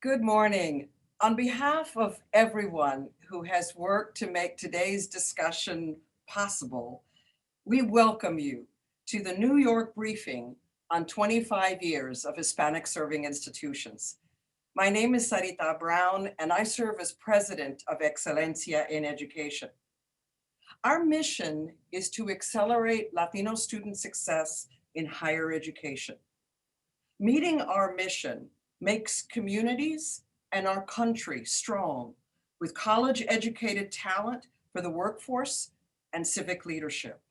Good morning. On behalf of everyone who has worked to make today's discussion possible, we welcome you to the New York briefing on 25 years of Hispanic serving institutions. My name is Sarita Brown, and I serve as president of Excelencia in Education. Our mission is to accelerate Latino student success in higher education. Meeting our mission makes communities and our country strong with college educated talent for the workforce and civic leadership.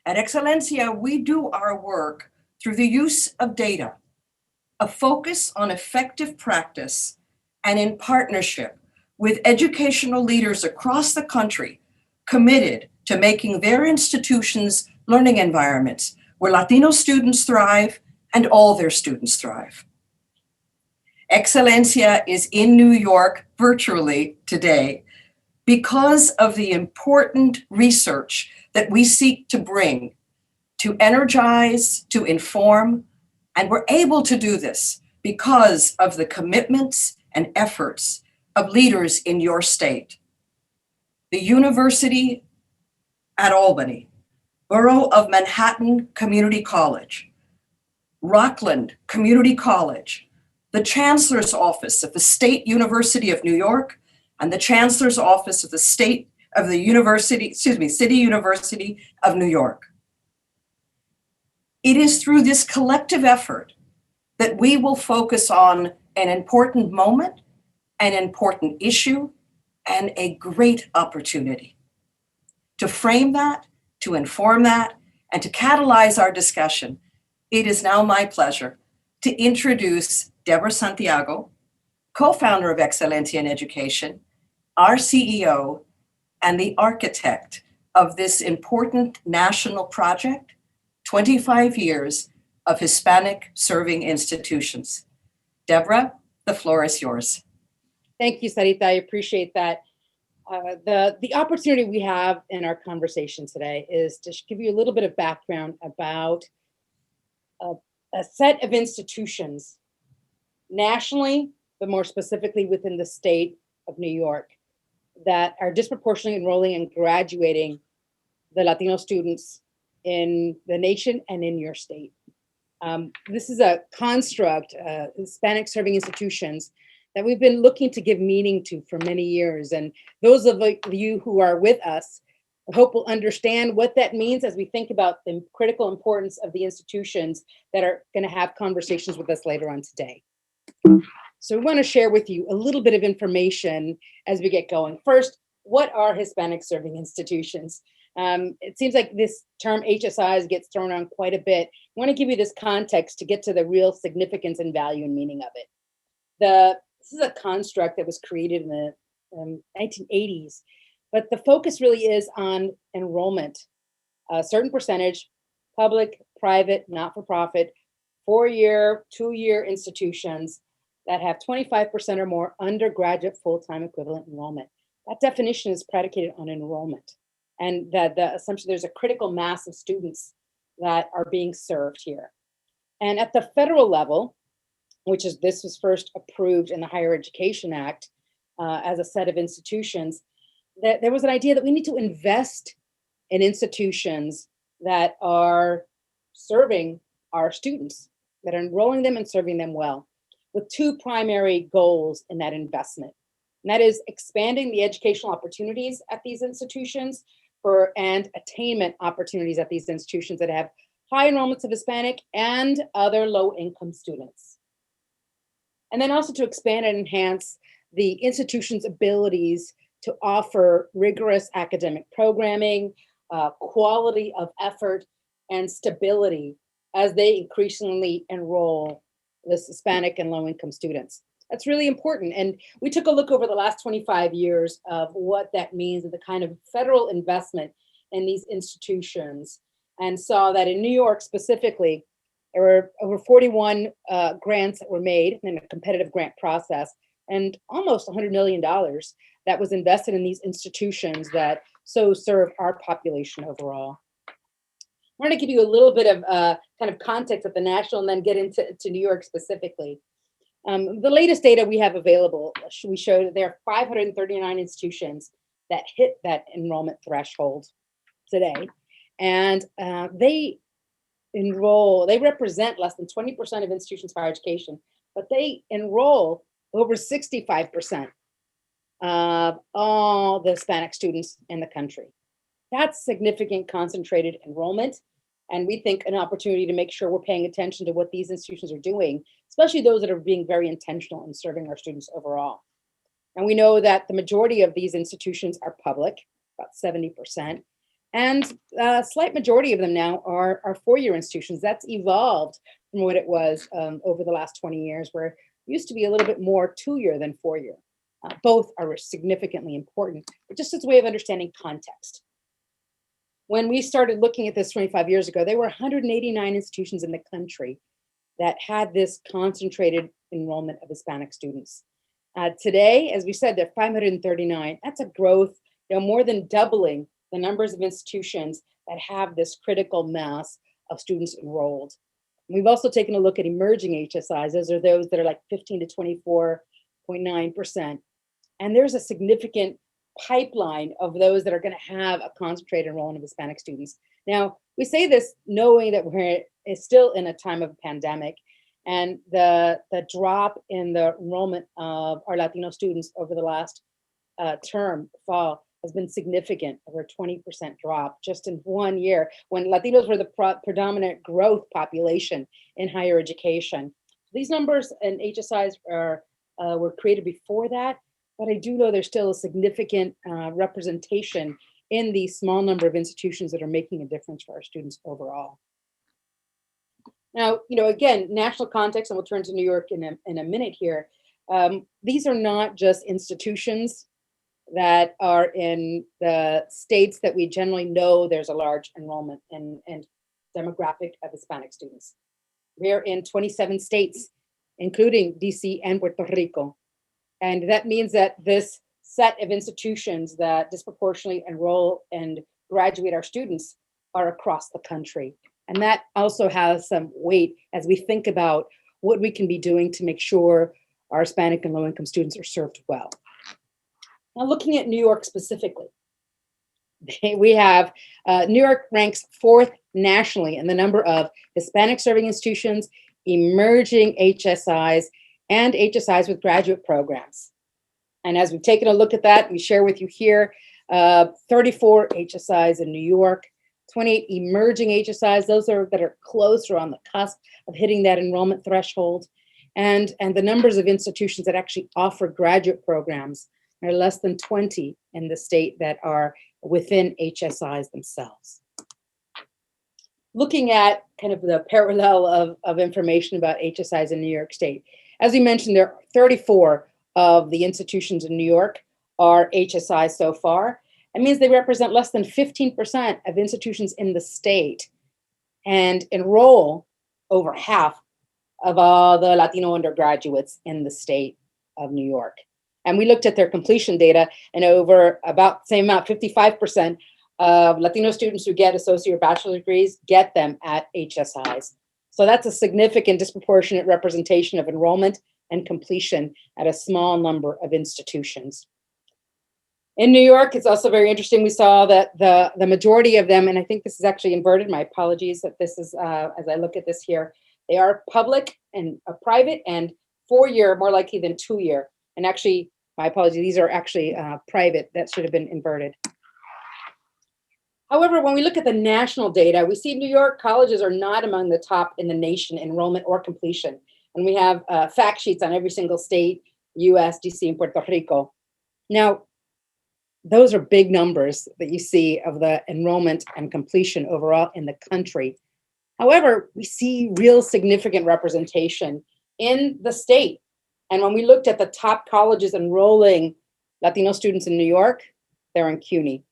At Excelencia, we do our work through the use of data, a focus on effective practice, and in partnership with educational leaders across the country committed to making their institutions learning environments where Latino students thrive and all their students thrive. Excelencia is in New York virtually today because of the important research that we seek to bring to energize, to inform, and we're able to do this because of the commitments and efforts of leaders in your state. The University at Albany, Borough of Manhattan Community College, Rockland Community College, the Chancellor's Office of the State University of New York, and the Chancellor's Office of the City University of New York. It is through this collective effort that we will focus on an important moment, an important issue, and a great opportunity. To frame that, to inform that, and to catalyze our discussion, it is now my pleasure to introduce Deborah Santiago, co-founder of Excelencia in Education, our CEO, and the architect of this important national project, 25 years of Hispanic serving institutions. Deborah, the floor is yours. Thank you, Sarita. I appreciate that. The opportunity we have in our conversation today is to give you a little bit of background about a set of institutions nationally, but more specifically within the state of New York, that are disproportionately enrolling and graduating the Latino students in the nation and in your state. This is a construct, Hispanic serving institutions, that we've been looking to give meaning to for many years. And those of you who are with us, I hope will understand what that means as we think about the critical importance of the institutions that are going to have conversations with us later on today. So we want to share with you a little bit of information as we get going. First, what are Hispanic serving institutions? It seems like this term HSIs gets thrown around quite a bit. I want to give you this context to get to the real significance and value and meaning of it. This is a construct that was created in the 1980s, but the focus really is on enrollment. A certain percentage, public, private, not-for-profit, 4-year, 2-year institutions that have 25% or more undergraduate full-time equivalent enrollment. That definition is predicated on enrollment, and that the assumption there's a critical mass of students that are being served here. And at the federal level, this was first approved in the Higher Education Act as a set of institutions, that there was an idea that we need to invest in institutions that are serving our students, that are enrolling them and serving them well, with two primary goals in that investment. And that is expanding the educational opportunities at these institutions and attainment opportunities at these institutions that have high enrollments of Hispanic and other low-income students. And then also to expand and enhance the institution's abilities to offer rigorous academic programming, quality of effort, and stability as they increasingly enroll this Hispanic and low-income students. That's really important. And we took a look over the last 25 years of what that means and the kind of federal investment in these institutions, and saw that in New York specifically, there were over 41 grants that were made in a competitive grant process, and almost $100 million that was invested in these institutions that so serve our population overall. I want to give you a little bit of kind of context at the national and then get into New York specifically. The latest data we have available, we show that there are 539 institutions that hit that enrollment threshold today. And they represent less than 20% of institutions of higher education, but they enroll over 65% of all the Hispanic students in the country. That's significant concentrated enrollment. And we think an opportunity to make sure we're paying attention to what these institutions are doing, especially those that are being very intentional in serving our students overall. And we know that the majority of these institutions are public, about 70%. And a slight majority of them now are four-year institutions. That's evolved from what it was over the last 20 years, where it used to be a little bit more two-year than four-year. Both are significantly important, but just as a way of understanding context. When we started looking at this 25 years ago, there were 189 institutions in the country that had this concentrated enrollment of Hispanic students. Today, as we said, there are 539. That's a growth, more than doubling the numbers of institutions that have this critical mass of students enrolled. We've also taken a look at emerging HSIs. Those are those that are like 15 to 24.9%. And there's a significant pipeline of those that are going to have a concentrated enrollment of Hispanic students. Now, we say this knowing that we're still in a time of a pandemic, and the drop in the enrollment of our Latino students over the last fall has been significant, over a 20% drop just in 1 year, when Latinos were the predominant growth population in higher education. These numbers and HSIs were created before that, but I do know there's still a significant representation in the small number of institutions that are making a difference for our students overall. Now, again, national context, and we'll turn to New York in a minute here. These are not just institutions that are in the states that we generally know there's a large enrollment and demographic of Hispanic students. We're in 27 states, including DC and Puerto Rico. And that means that this set of institutions that disproportionately enroll and graduate our students are across the country. And that also has some weight as we think about what we can be doing to make sure our Hispanic and low-income students are served well. Now, looking at New York specifically, we have New York ranks 4th nationally in the number of Hispanic serving institutions, emerging HSIs, and HSIs with graduate programs. And as we've taken a look at that, we share with you here 34 HSIs in New York, 28 emerging HSIs, those that are close or on the cusp of hitting that enrollment threshold. And the numbers of institutions that actually offer graduate programs are less than 20 in the state that are within HSIs themselves. Looking at kind of the parallel of information about HSIs in New York State. As we mentioned, there are 34 of the institutions in New York are HSIs so far. It means they represent less than 15% of institutions in the state and enroll over half of all the Latino undergraduates in the state of New York. And we looked at their completion data, and over about the same amount, 55% of Latino students who get associate or bachelor degrees get them at HSIs. So that's a significant disproportionate representation of enrollment and completion at a small number of institutions. In New York, it's also very interesting. We saw that the majority of them, and I think this is actually inverted, my apologies that this is, as I look at this here, they are public and private and 4-year, more likely than 2-year. And actually, my apologies, these are actually private. That should have been inverted. However, when we look at the national data, we see New York colleges are not among the top in the nation in enrollment or completion. And we have fact sheets on every single state, US, DC, and Puerto Rico. Now, those are big numbers that you see of the enrollment and completion overall in the country. However, we see real significant representation in the state. And when we looked at the top colleges enrolling Latino students in New York, they're in CUNY.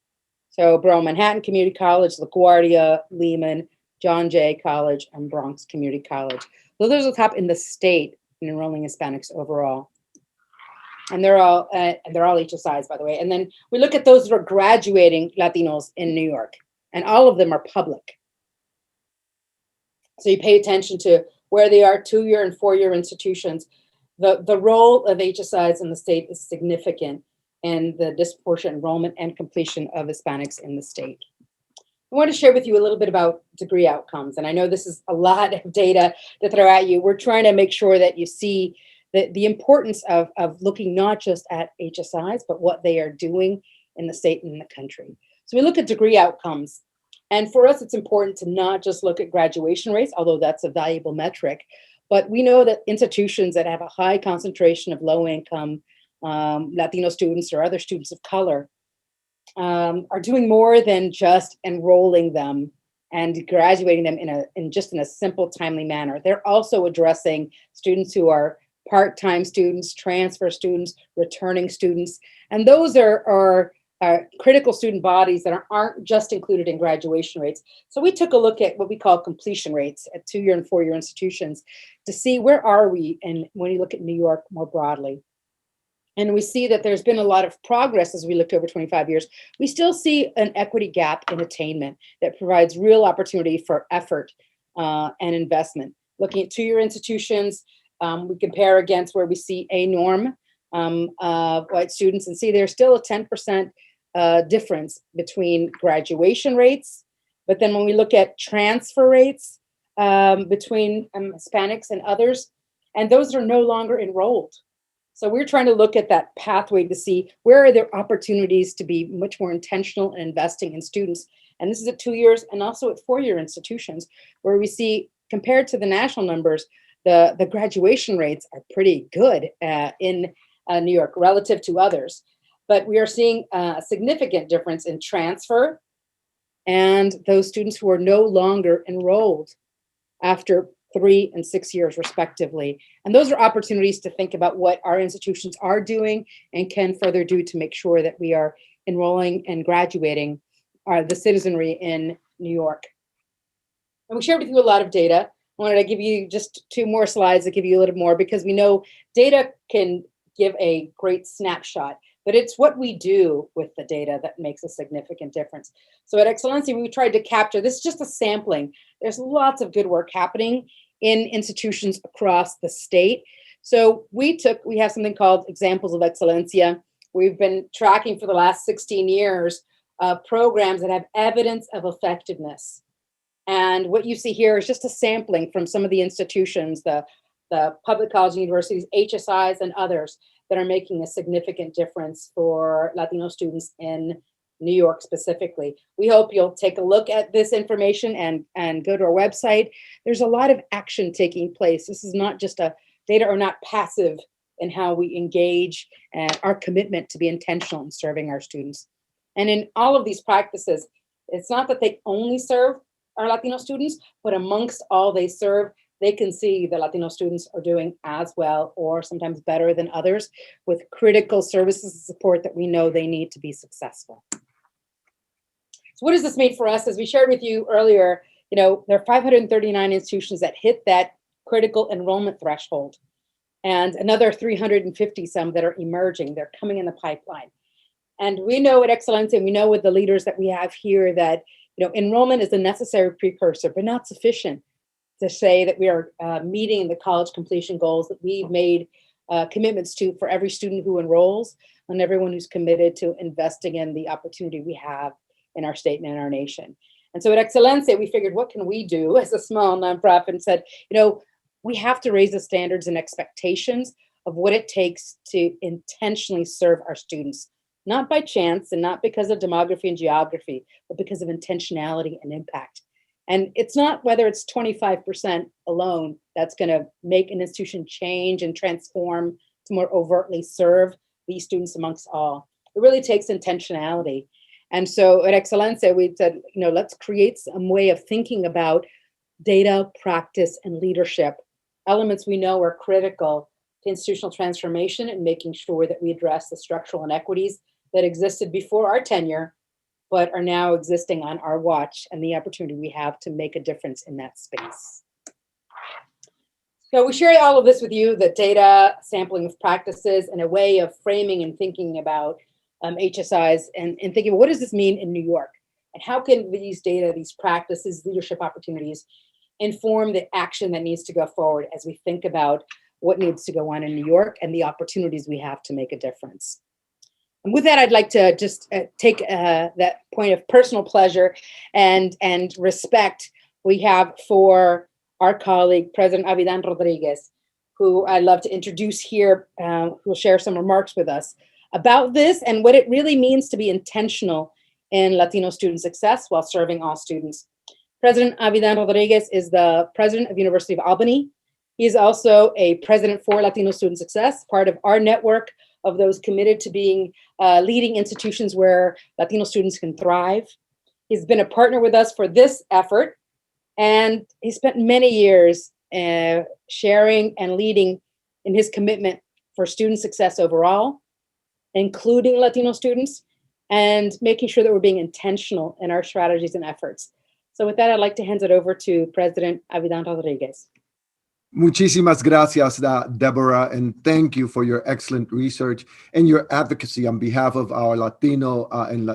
So Manhattan Community College, LaGuardia, Lehman, John Jay College, and Bronx Community College. So those are the top in the state in enrolling Hispanics overall. And they're all HSIs, by the way. And then we look at those that are graduating Latinos in New York, and all of them are public. So you pay attention to where they are, 2-year and 4-year institutions. The role of HSIs in the state is significant in the disproportionate enrollment and completion of Hispanics in the state. I want to share with you a little bit about degree outcomes. And I know this is a lot of data to throw at you. We're trying to make sure that you see the importance of looking not just at HSIs, but what they are doing in the state and in the country. So we look at degree outcomes. And for us, it's important to not just look at graduation rates, although that's a valuable metric, but we know that institutions that have a high concentration of low income Latino students or other students of color are doing more than just enrolling them and graduating them in a simple, timely manner. They're also addressing students who are part-time students, transfer students, returning students, and those are critical student bodies that aren't just included in graduation rates. So we took a look at what we call completion rates at 2-year and 4-year institutions to see where are we, and when you look at New York more broadly. And we see that there's been a lot of progress as we looked over 25 years. We still see an equity gap in attainment that provides real opportunity for effort and investment. Looking at 2-year institutions, we compare against where we see a norm of white students and see there's still a 10% difference between graduation rates. But then when we look at transfer rates between Hispanics and others, and those are no longer enrolled. So we're trying to look at that pathway to see where are there opportunities to be much more intentional in investing in students. And this is at 2 years and also at 4-year institutions where we see compared to the national numbers, the graduation rates are pretty good in New York relative to others. But we are seeing a significant difference in transfer and those students who are no longer enrolled after 3 and 6 years respectively. And those are opportunities to think about what our institutions are doing and can further do to make sure that we are enrolling and graduating the citizenry in New York. And we shared with you a lot of data. I wanted to give you just 2 more slides to give you a little more because we know data can give a great snapshot, but it's what we do with the data that makes a significant difference. So at Excellencia, we tried to capture, this is just a sampling. There's lots of good work happening in institutions across the state. So we have something called Examples of Excellencia. We've been tracking for the last 16 years programs that have evidence of effectiveness. And what you see here is just a sampling from some of the institutions, the public colleges and universities, HSIs, and others that are making a significant difference for Latino students in New York specifically. We hope you'll take a look at this information and go to our website. There's a lot of action taking place. This is not just data are not passive in how we engage and our commitment to be intentional in serving our students. And in all of these practices, it's not that they only serve our Latino students, but amongst all they serve, they can see the Latino students are doing as well or sometimes better than others with critical services and support that we know they need to be successful. So what does this mean for us? As we shared with you earlier, there are 539 institutions that hit that critical enrollment threshold and another 350 some that are emerging. They're coming in the pipeline. And we know at Excellencia, we know with the leaders that we have here that enrollment is a necessary precursor, but not sufficient to say that we are meeting the college completion goals that we've made commitments to for every student who enrolls and everyone who's committed to investing in the opportunity we have in our state and in our nation. And so at Excellencia, we figured, what can we do as a small nonprofit, and said, we have to raise the standards and expectations of what it takes to intentionally serve our students, not by chance and not because of demography and geography, but because of intentionality and impact. And it's not whether it's 25% alone that's going to make an institution change and transform to more overtly serve these students amongst all. It really takes intentionality. And so at Excellencia, we said, let's create some way of thinking about data, practice, and leadership, elements we know are critical to institutional transformation and making sure that we address the structural inequities that existed before our tenure, but are now existing on our watch and the opportunity we have to make a difference in that space. So we share all of this with you, the data, sampling of practices, and a way of framing and thinking about HSIs and thinking, what does this mean in New York? And how can these data, these practices, leadership opportunities inform the action that needs to go forward as we think about what needs to go on in New York and the opportunities we have to make a difference. And with that, I'd like to just take that point of personal pleasure and respect we have for our colleague, President Avidan Rodriguez, who I'd love to introduce here, who will share some remarks with us about this and what it really means to be intentional in Latino student success while serving all students. President Avidan Rodriguez is the president of University of Albany. He is also a president for Latino Student Success, part of our network of those committed to being leading institutions where Latino students can thrive. He's been a partner with us for this effort, and he spent many years sharing and leading in his commitment for student success overall, including Latino students, and making sure that we're being intentional in our strategies and efforts. So with that, I'd like to hand it over to President Avidan Rodriguez. Muchísimas gracias, Deborah, and thank you for your excellent research and your advocacy on behalf of our Latino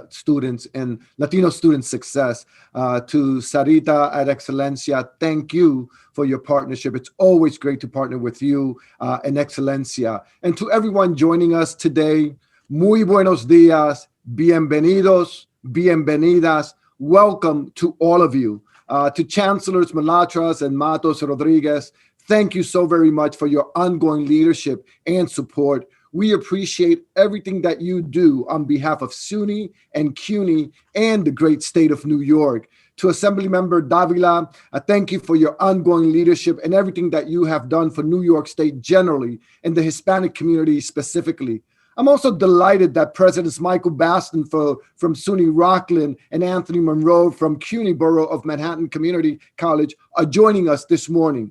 students and Latino student success. To Sarita at Excelencia, thank you for your partnership. It's always great to partner with you and Excelencia. And to everyone joining us today, muy buenos días, bienvenidos, bienvenidas. Welcome to all of you. To Chancellors Malatras and Matos Rodriguez, thank you so very much for your ongoing leadership and support. We appreciate everything that you do on behalf of SUNY and CUNY and the great state of New York. To Assemblymember Davila, thank you for your ongoing leadership and everything that you have done for New York State generally and the Hispanic community specifically. I'm also delighted that Presidents Michael Baston from SUNY Rockland and Anthony Monroe from CUNY Borough of Manhattan Community College are joining us this morning.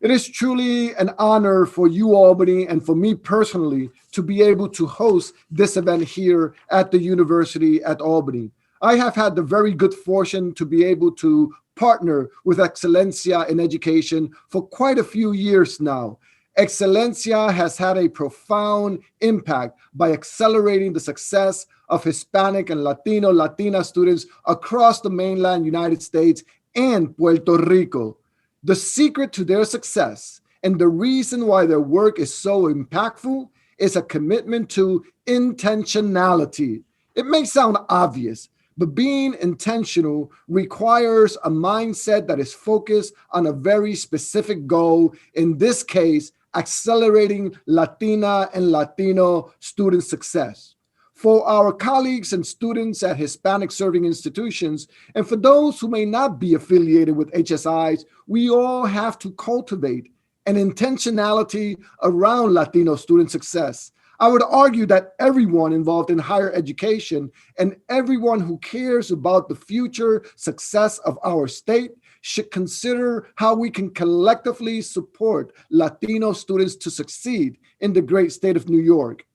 It is truly an honor for you, Albany, and for me personally to be able to host this event here at the University at Albany. I have had the very good fortune to be able to partner with Excelencia in education for quite a few years now. Excelencia has had a profound impact by accelerating the success of Hispanic and Latina students across the mainland United States and Puerto Rico. The secret to their success and the reason why their work is so impactful is a commitment to intentionality. It may sound obvious, but being intentional requires a mindset that is focused on a very specific goal, in this case, accelerating Latina and Latino student success. For our colleagues and students at Hispanic serving institutions, and for those who may not be affiliated with HSIs, we all have to cultivate an intentionality around Latino student success. I would argue that everyone involved in higher education and everyone who cares about the future success of our state should consider how we can collectively support Latino students to succeed in the great state of New York.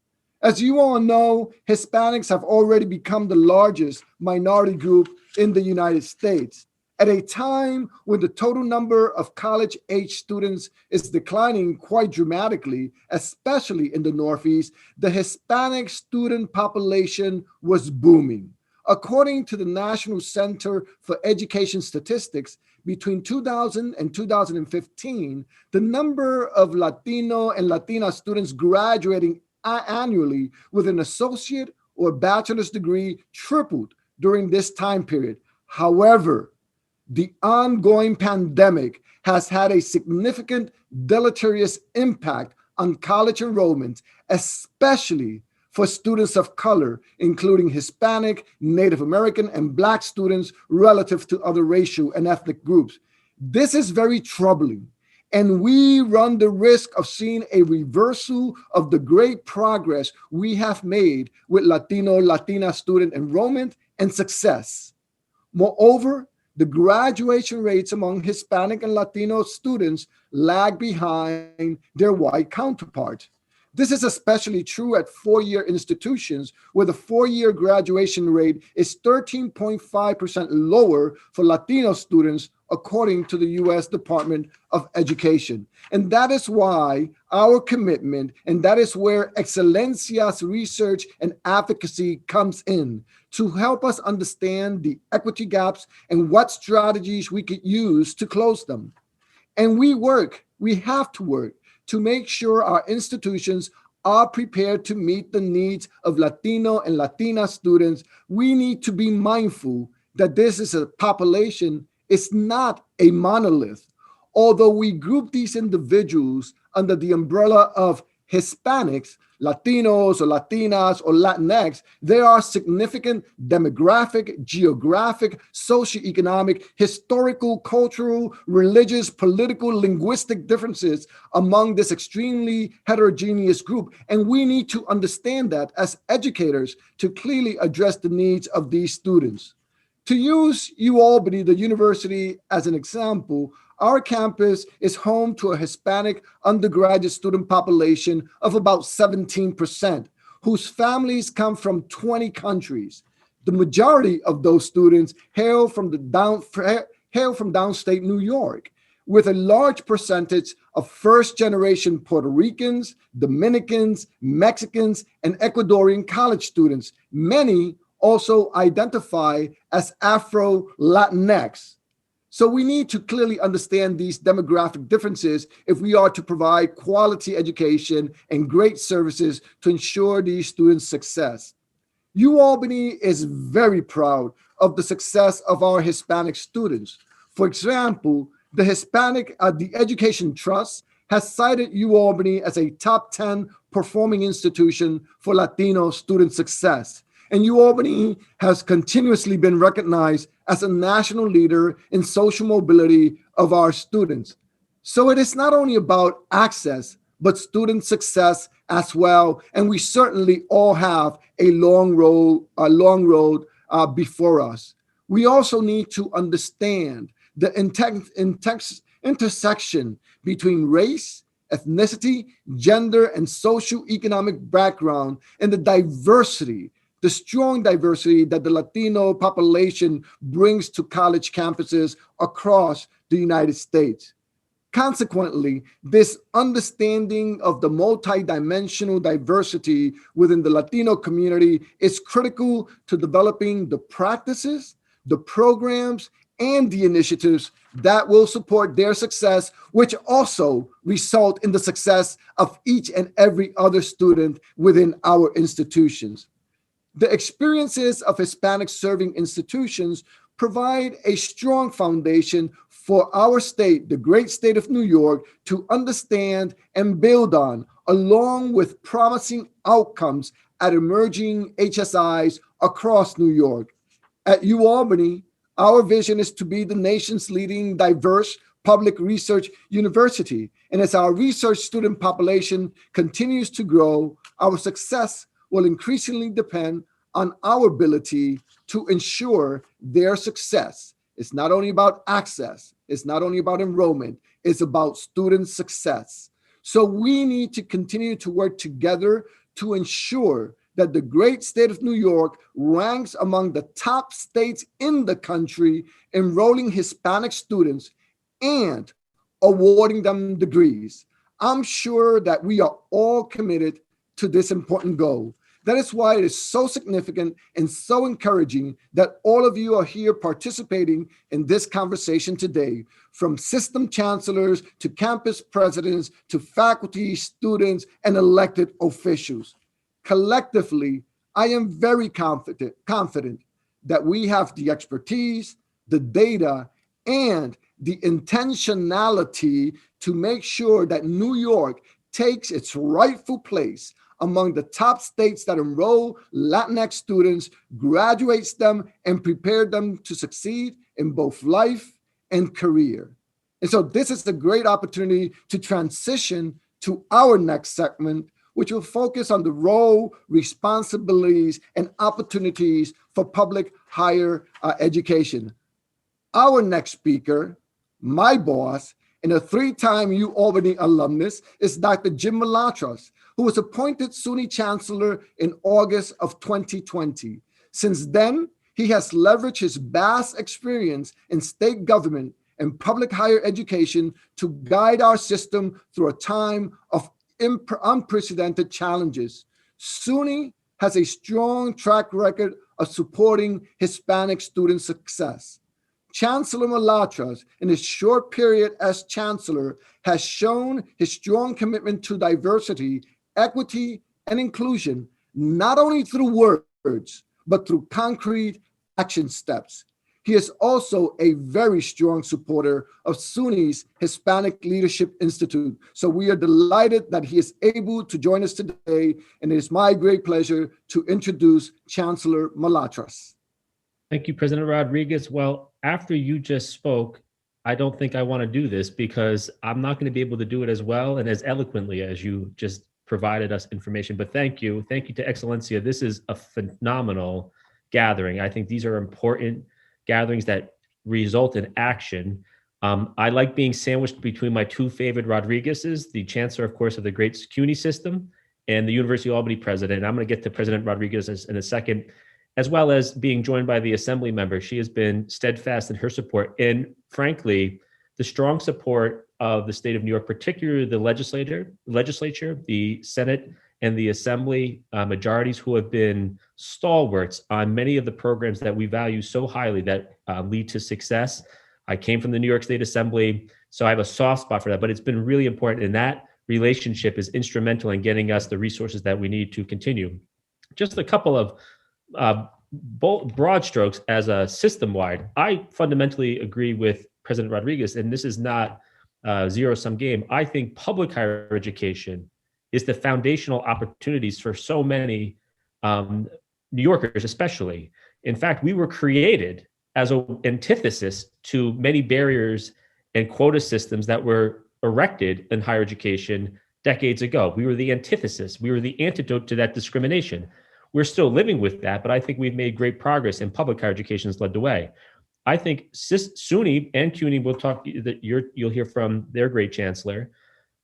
As you all know, Hispanics have already become the largest minority group in the United States. At a time when the total number of college-age students is declining quite dramatically, especially in the Northeast, the Hispanic student population was booming. According to the National Center for Education Statistics, between 2000 and 2015, the number of Latino and Latina students graduating annually with an associate or bachelor's degree tripled during this time period. However, the ongoing pandemic has had a significant deleterious impact on college enrollment, especially for students of color, including Hispanic, Native American, and Black students relative to other racial and ethnic groups. This is very troubling, and we run the risk of seeing a reversal of the great progress we have made with Latina student enrollment and success. Moreover, the graduation rates among Hispanic and Latino students lag behind their white counterparts. This is especially true at four-year institutions where the four-year graduation rate is 13.5% lower for Latino students, according to the U.S. Department of Education. And that is why our commitment, and that is where Excelencia's research and advocacy comes in, to help us understand the equity gaps and what strategies we could use to close them. And we have to work to make sure our institutions are prepared to meet the needs of Latino and Latina students, we need to be mindful that this is a population, it's not a monolith. Although we group these individuals under the umbrella of Hispanics, Latinos or Latinas or Latinx, there are significant demographic, geographic, socioeconomic, historical, cultural, religious, political, linguistic differences among this extremely heterogeneous group. And we need to understand that as educators to clearly address the needs of these students. To use UAlbany, the university, as an example, our campus is home to a Hispanic undergraduate student population of about 17%, whose families come from 20 countries. The majority of those students hail from downstate New York, with a large percentage of first-generation Puerto Ricans, Dominicans, Mexicans, and Ecuadorian college students. Many also identify as Afro-Latinx. So we need to clearly understand these demographic differences if we are to provide quality education and great services to ensure these students' success. UAlbany is very proud of the success of our Hispanic students. For example, the Education Trust has cited UAlbany as a top 10 performing institution for Latino student success. And UAlbany has continuously been recognized as a national leader in social mobility of our students. So it is not only about access, but student success as well. And we certainly all have a long road before us. We also need to understand the intersection between race, ethnicity, gender, and socioeconomic background, and the strong diversity that the Latino population brings to college campuses across the United States. Consequently, this understanding of the multidimensional diversity within the Latino community is critical to developing the practices, the programs, and the initiatives that will support their success, which also result in the success of each and every other student within our institutions. The experiences of Hispanic serving institutions provide a strong foundation for our state, the great state of New York, to understand and build on, along with promising outcomes at emerging HSIs across New York. At UAlbany, our vision is to be the nation's leading diverse public research university. And as our research student population continues to grow, our success will increasingly depend on our ability to ensure their success. It's not only about access, it's not only about enrollment, it's about student success. So we need to continue to work together to ensure that the great state of New York ranks among the top states in the country enrolling Hispanic students and awarding them degrees. I'm sure that we are all committed to this important goal. That is why it is so significant and so encouraging that all of you are here participating in this conversation today, from system chancellors to campus presidents to faculty, students, and elected officials. Collectively, I am very confident that we have the expertise, the data, and the intentionality to make sure that New York takes its rightful place among the top states that enroll Latinx students, graduates them, and prepare them to succeed in both life and career. And so this is a great opportunity to transition to our next segment, which will focus on the role, responsibilities, and opportunities for public higher education. Our next speaker, my boss, and a three-time UAlbany alumnus, is Dr. Jim Malatras, who was appointed SUNY Chancellor in August of 2020. Since then, he has leveraged his vast experience in state government and public higher education to guide our system through a time of unprecedented challenges. SUNY has a strong track record of supporting Hispanic student success. Chancellor Malatras, in his short period as chancellor, has shown his strong commitment to diversity, equity, and inclusion, not only through words, but through concrete action steps. He is also a very strong supporter of SUNY's Hispanic Leadership Institute. So we are delighted that he is able to join us today, and it is my great pleasure to introduce Chancellor Malatras. Thank you, President Rodriguez. Well, after you just spoke, I don't think I want to do this because I'm not going to be able to do it as well and as eloquently as you just provided us information. But thank you. Thank you to Excellencia. This is a phenomenal gathering. I think these are important gatherings that result in action. I like being sandwiched between my two favorite Rodriguezes, the chancellor, of course, of the great CUNY system and the University of Albany president. And I'm going to get to President Rodriguez in a second, as well as being joined by the assembly member. She has been steadfast in her support. And frankly, the strong support of the state of New York, particularly the legislature, the Senate, and the assembly majorities who have been stalwarts on many of the programs that we value so highly that lead to success. I came from the New York State Assembly, so I have a soft spot for that, but it's been really important. And that relationship is instrumental in getting us the resources that we need to continue. Just a couple of broad strokes as a system-wide. I fundamentally agree with President Rodriguez, and this is not a zero-sum game. I think public higher education is the foundational opportunities for so many New Yorkers, especially. In fact, we were created as an antithesis to many barriers and quota systems that were erected in higher education decades ago. We were the antithesis. We were the antidote to that discrimination. We're still living with that, but I think we've made great progress, and public higher education has led the way. I think SUNY and CUNY, we'll talk that you'll hear from their great chancellor.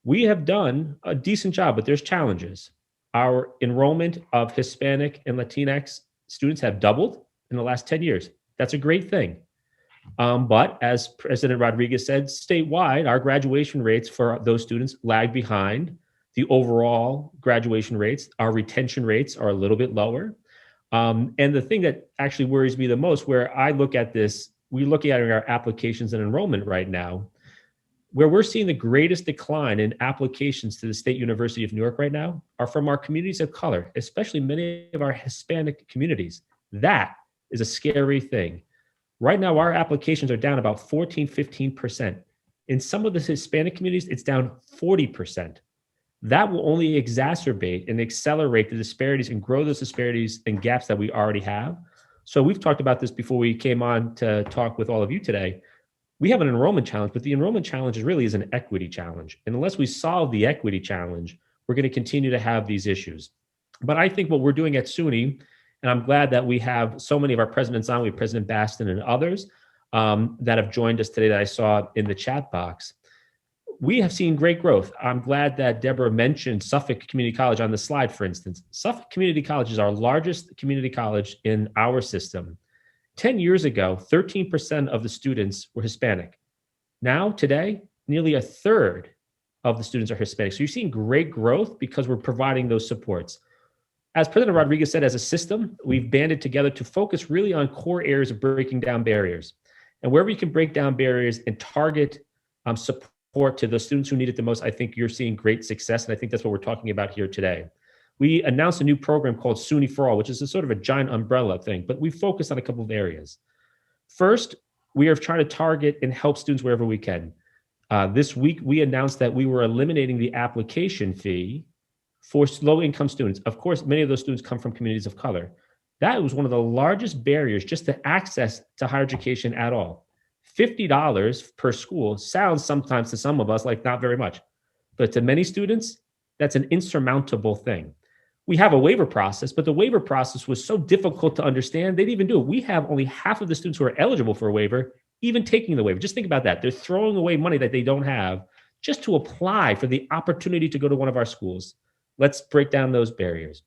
We have done a decent job, but there's challenges. Our enrollment of Hispanic and Latinx students have doubled in the last 10 years. That's a great thing. But as President Rodriguez said, statewide, our graduation rates for those students lag behind the overall graduation rates. Our retention rates are a little bit lower. And the thing that actually worries me the most, where I look at this, we look at our applications and enrollment right now, where we're seeing the greatest decline in applications to the State University of New York right now are from our communities of color, especially many of our Hispanic communities. That is a scary thing. Right now, our applications are down about 14, 15%. In some of the Hispanic communities, it's down 40%. That will only exacerbate and accelerate the disparities and grow those disparities and gaps that we already have. So we've talked about this before we came on to talk with all of you today. We have an enrollment challenge, but the enrollment challenge really is an equity challenge. And unless we solve the equity challenge, we're going to continue to have these issues. But I think what we're doing at SUNY, and I'm glad that we have so many of our presidents on, we have President Baston and others that have joined us today that I saw in the chat box. We have seen great growth. I'm glad that Deborah mentioned Suffolk Community College on the slide, for instance. Suffolk Community College is our largest community college in our system. 10 years ago, 13% of the students were Hispanic. Now, today, nearly a third of the students are Hispanic. So you're seeing great growth because we're providing those supports. As President Rodriguez said, as a system, we've banded together to focus really on core areas of breaking down barriers. And wherever you can break down barriers and target support to the students who need it the most, I think you're seeing great success. And I think that's what we're talking about here today. We announced a new program called SUNY for All, which is a sort of a giant umbrella thing, but we focused on a couple of areas. First, we are trying to target and help students wherever we can. This week, we announced that we were eliminating the application fee for low-income students. Of course, many of those students come from communities of color. That was one of the largest barriers just to access to higher education at all. $50 per school sounds sometimes to some of us like not very much, but to many students, that's an insurmountable thing. We have a waiver process, but the waiver process was so difficult to understand, they didn't even do it. We have only half of the students who are eligible for a waiver even taking the waiver. Just think about that. They're throwing away money that they don't have just to apply for the opportunity to go to one of our schools. Let's break down those barriers.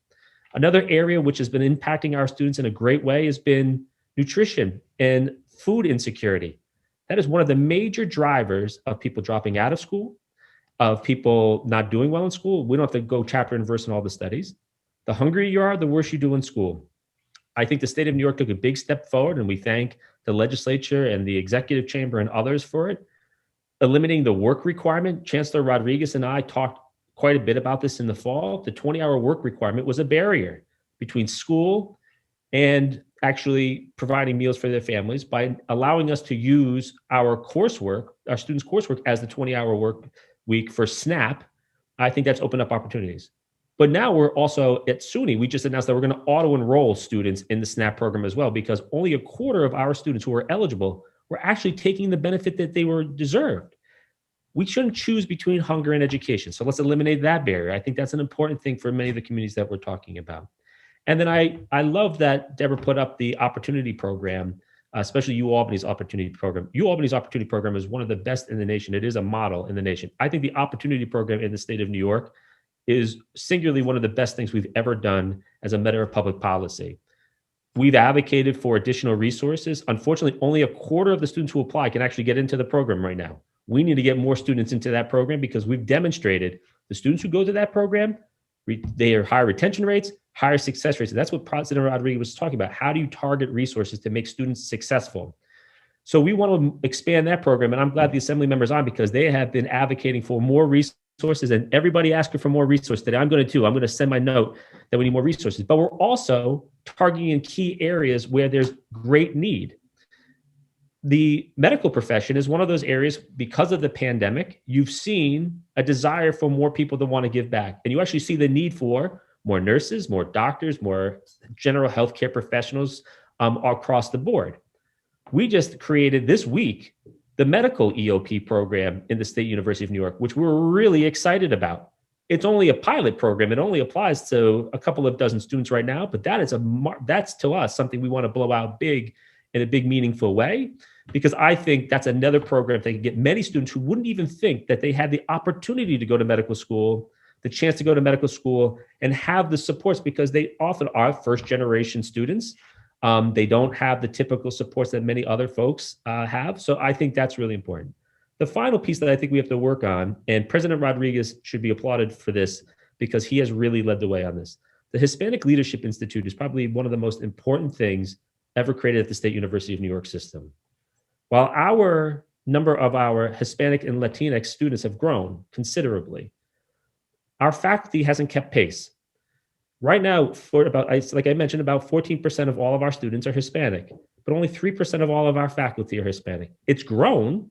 Another area which has been impacting our students in a great way has been nutrition and food insecurity. That is one of the major drivers of people dropping out of school, of people not doing well in school. We don't have to go chapter and verse in all the studies. The hungrier you are, the worse you do in school. I think the state of New York took a big step forward, and we thank the legislature and the executive chamber and others for it. Eliminating the work requirement. Chancellor Rodriguez and I talked quite a bit about this in the fall. The 20-hour work requirement was a barrier between school and actually providing meals for their families. By allowing us to use our coursework, our students' coursework, as the 20-hour work week for SNAP, I think that's opened up opportunities. But now we're also at SUNY, we just announced that we're going to auto-enroll students in the SNAP program as well, because only a quarter of our students who are eligible were actually taking the benefit that they were deserved. We shouldn't choose between hunger and education. So let's eliminate that barrier. I think that's an important thing for many of the communities that we're talking about. And then I love that Deborah put up the opportunity program, especially UAlbany's opportunity program. UAlbany's opportunity program is one of the best in the nation. It is a model in the nation. I think the opportunity program in the state of New York is singularly one of the best things we've ever done as a matter of public policy. We've advocated for additional resources. Unfortunately, only a quarter of the students who apply can actually get into the program right now. We need to get more students into that program because we've demonstrated the students who go to that program, they are higher retention rates, higher success rates. And that's what President Rodriguez was talking about. How do you target resources to make students successful? So we want to expand that program. And I'm glad the Assembly members on, because they have been advocating for more resources, and everybody asking for more resources today. I'm going to send my note that we need more resources, but we're also targeting in key areas where there's great need. The medical profession is one of those areas. Because of the pandemic, you've seen a desire for more people to want to give back. And you actually see the need for more nurses, more doctors, more general healthcare professionals across the board. We just created this week the medical EOP program in the State University of New York, which we're really excited about. It's only a pilot program. It only applies to a couple of dozen students right now, but that's to us something we want to blow out big in a big, meaningful way, because I think that's another program that can get many students who wouldn't even think that they had the opportunity to go to medical school, the chance to go to medical school and have the supports, because they often are first-generation students. They don't have the typical supports that many other folks have. So I think that's really important. The final piece that I think we have to work on, and President Rodriguez should be applauded for this because he has really led the way on this. The Hispanic Leadership Institute is probably one of the most important things ever created at the State University of New York system. While our number of our Hispanic and Latinx students have grown considerably, our faculty hasn't kept pace. Right now, like I mentioned, about 14% of all of our students are Hispanic, but only 3% of all of our faculty are Hispanic. It's grown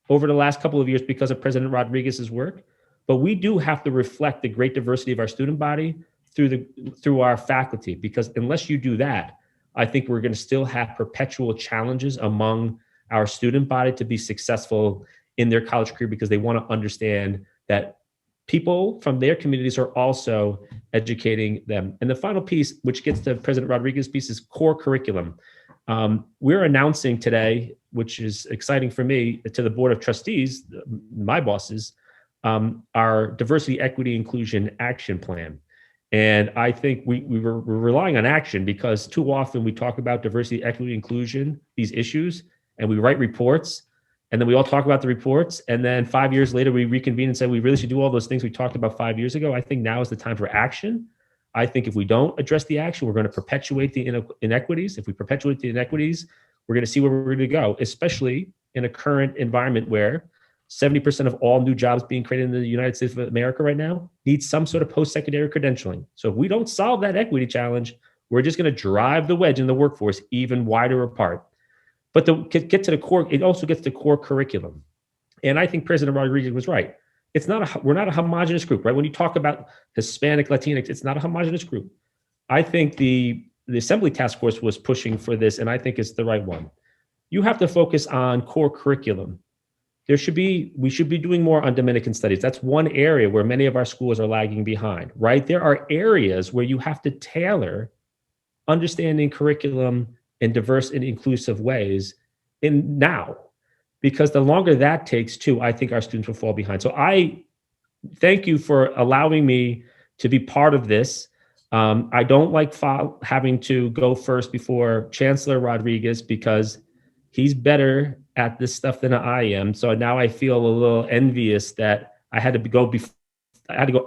over the last couple of years because of President Rodriguez's work, but we do have to reflect the great diversity of our student body through our faculty, because unless you do that, I think we're going to still have perpetual challenges among our student body to be successful in their college career, because they want to understand that people from their communities are also educating them. And the final piece, which gets to President Rodriguez's piece, is core curriculum. We're announcing today, which is exciting for me, to the Board of Trustees, my bosses, our Diversity, Equity, Inclusion Action Plan. And I think we're relying on action, because too often we talk about diversity, equity, inclusion, these issues, and we write reports, and then we all talk about the reports, and then 5 years later we reconvene and say we really should do all those things we talked about 5 years ago. I think now is the time for action. I think if we don't address the action, we're going to perpetuate the inequities. If we perpetuate the inequities, we're going to see where we're going to go, especially in a current environment where 70% of all new jobs being created in the United States of America right now need some sort of post-secondary credentialing. So if we don't solve that equity challenge, we're just going to drive the wedge in the workforce even wider apart. But to get to the core, it also gets to core curriculum. And I think President Rodriguez was right. We're not a homogenous group, right? When you talk about Hispanic, Latinx, it's not a homogenous group. I think the Assembly Task Force was pushing for this, and I think it's the right one. You have to focus on core curriculum. We should be doing more on Dominican studies. That's one area where many of our schools are lagging behind, right? There are areas where you have to tailor understanding curriculum in diverse and inclusive ways in now, because the longer that takes too, I think our students will fall behind. So I thank you for allowing me to be part of this. I don't like having to go first before Chancellor Rodriguez, because he's better at this stuff than I am. So now I feel a little envious that I had to go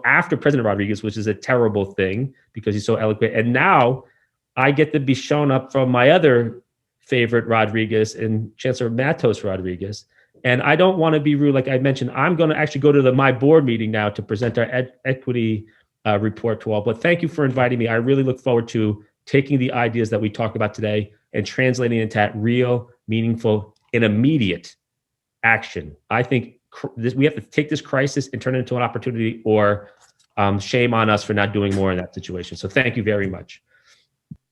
after President Rodriguez, which is a terrible thing because he's so eloquent. And now I get to be shown up from my other favorite Rodriguez and Chancellor Matos Rodriguez. And I don't want to be rude. Like I mentioned, I'm going to actually go to my board meeting now to present our equity report to all. But thank you for inviting me. I really look forward to taking the ideas that we talked about today and translating it into real, meaningful, and immediate action. I think we have to take this crisis and turn it into an opportunity, or shame on us for not doing more in that situation. So thank you very much.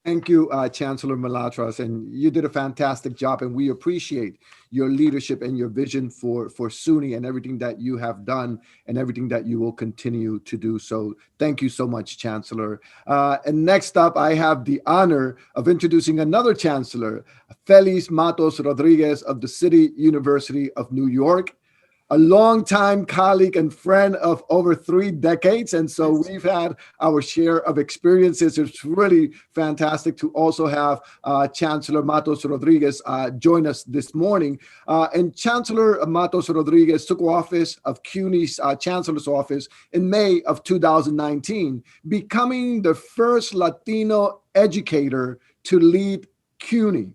Thank you, Chancellor Malatras, and you did a fantastic job, and we appreciate your leadership and your vision for SUNY and everything that you have done and everything that you will continue to do. So thank you so much, Chancellor. And next up, I have the honor of introducing another Chancellor, Feliz Matos Rodriguez of the City University of New York, a longtime colleague and friend of over 3 decades. And so we've had our share of experiences. It's really fantastic to also have Chancellor Matos Rodriguez join us this morning. And Chancellor Matos Rodriguez took office of CUNY's Chancellor's office in May of 2019, becoming the first Latino educator to lead CUNY.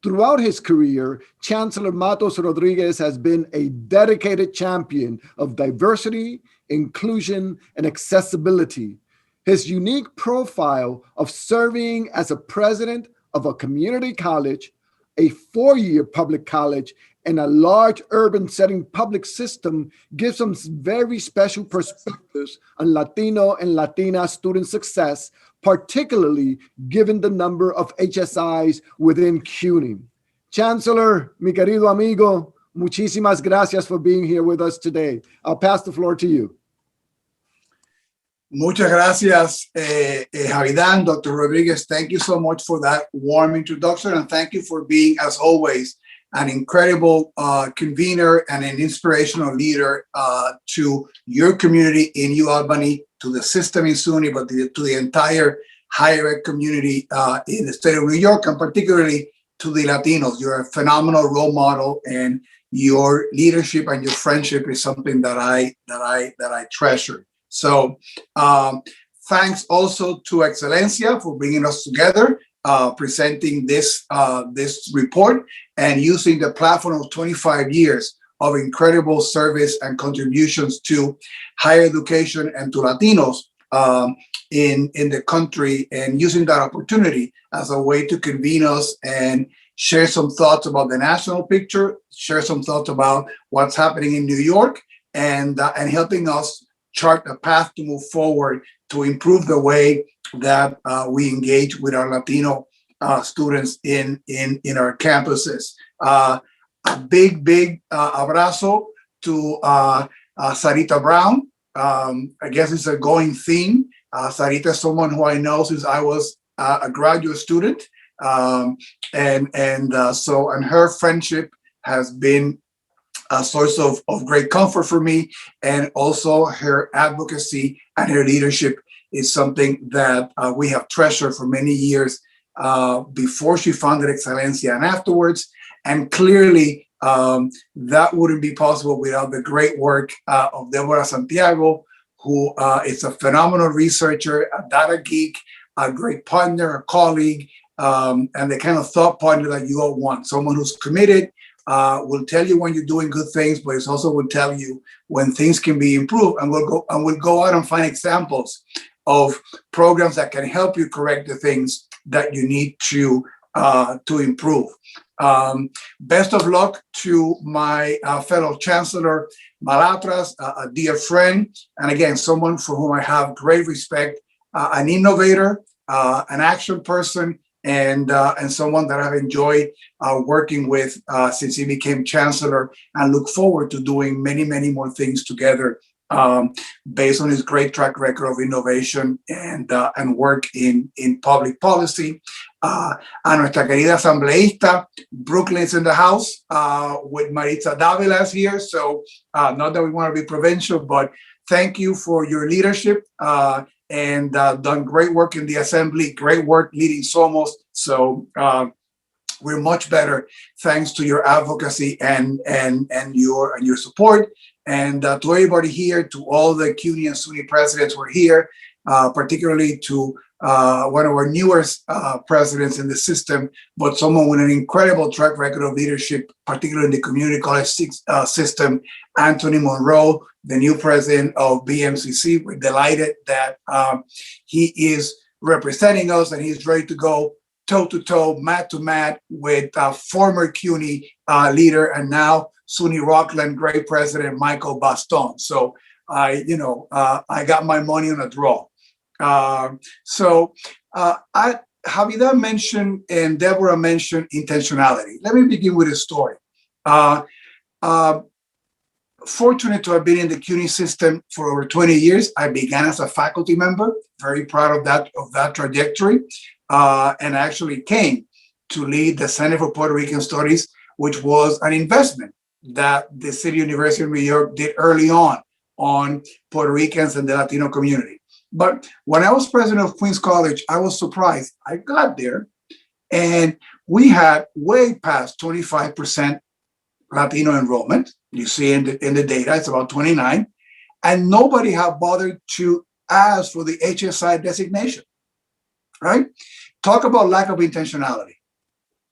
Throughout his career, Chancellor Matos Rodriguez has been a dedicated champion of diversity, inclusion, and accessibility. His unique profile of serving as a president of a community college, a 4-year public college, and a large urban setting public system gives him very special perspectives on Latino and Latina student success, particularly given the number of HSIs within CUNY. Chancellor, mi querido amigo, muchísimas gracias for being here with us today. I'll pass the floor to you. Muchas gracias, Javidan. Dr. Rodriguez, thank you so much for that warm introduction, and thank you for being, as always, an incredible convener and an inspirational leader to your community in UAlbany, to the system in SUNY, but to the entire higher ed community in the state of New York, and particularly to the Latinos. You're a phenomenal role model, and your leadership and your friendship is something that I treasure. So thanks also to Excelencia for bringing us together, presenting this report and using the platform of 25 years of incredible service and contributions to higher education and to Latinos in the country, and using that opportunity as a way to convene us and share some thoughts about the national picture, share some thoughts about what's happening in New York, and helping us chart a path to move forward to improve the way that we engage with our Latino students in our campuses. A big abrazo to Sarita Brown. I guess it's a going theme. Sarita is someone who I know since I was a graduate student. So her friendship has been a source of great comfort for me, and also her advocacy and her leadership is something that we have treasured for many years before she founded Excelencia and afterwards. And clearly, that wouldn't be possible without the great work of Deborah Santiago, who is a phenomenal researcher, a data geek, a great partner, a colleague, and the kind of thought partner that you all want. Someone who's committed, will tell you when you're doing good things, but it also will tell you when things can be improved, and we'll go out and find examples of programs that can help you correct the things that you need to improve. Best of luck to my fellow Chancellor Malatras, a dear friend, and again, someone for whom I have great respect, an innovator, an action person, and someone that I've enjoyed working with since he became Chancellor, and look forward to doing many, many more things together based on his great track record of innovation and work in public policy. A nuestra querida asambleísta, Brooklyn's in the house with Maritza Davila's here. So not that we want to be provincial, but thank you for your leadership and done great work in the assembly, great work leading Somos. So we're much better thanks to your advocacy and your support. And to everybody here, to all the CUNY and SUNY presidents who are here, particularly to one of our newest presidents in the system, but someone with an incredible track record of leadership, particularly in the community college system, Anthony Monroe, the new president of BMCC. We're delighted that he is representing us and he's ready to go toe-to-toe, mat-to-mat with former CUNY leader and now SUNY Rockland great president Michael Baston. So I got my money on a draw. Javier mentioned and Deborah mentioned intentionality. Let me begin with a story. Fortunate to have been in the CUNY system for over 20 years. I began as a faculty member, very proud of that trajectory, and actually came to lead the Center for Puerto Rican Studies, which was an investment that the City University of New York did early on Puerto Ricans and the Latino community. But when I was president of Queens College, I was surprised. I got there and we had way past 25% Latino enrollment. You see in the data, it's about 29. And nobody had bothered to ask for the HSI designation, right? Talk about lack of intentionality,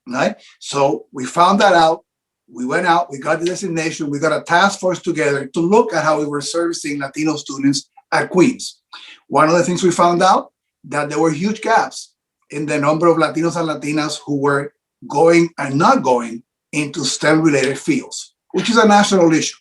right? So we found that out. We went out, we got the designation, we got a task force together to look at how we were servicing Latino students at Queens. One of the things we found out that there were huge gaps in the number of Latinos and Latinas who were going and not going into STEM-related fields, which is a national issue,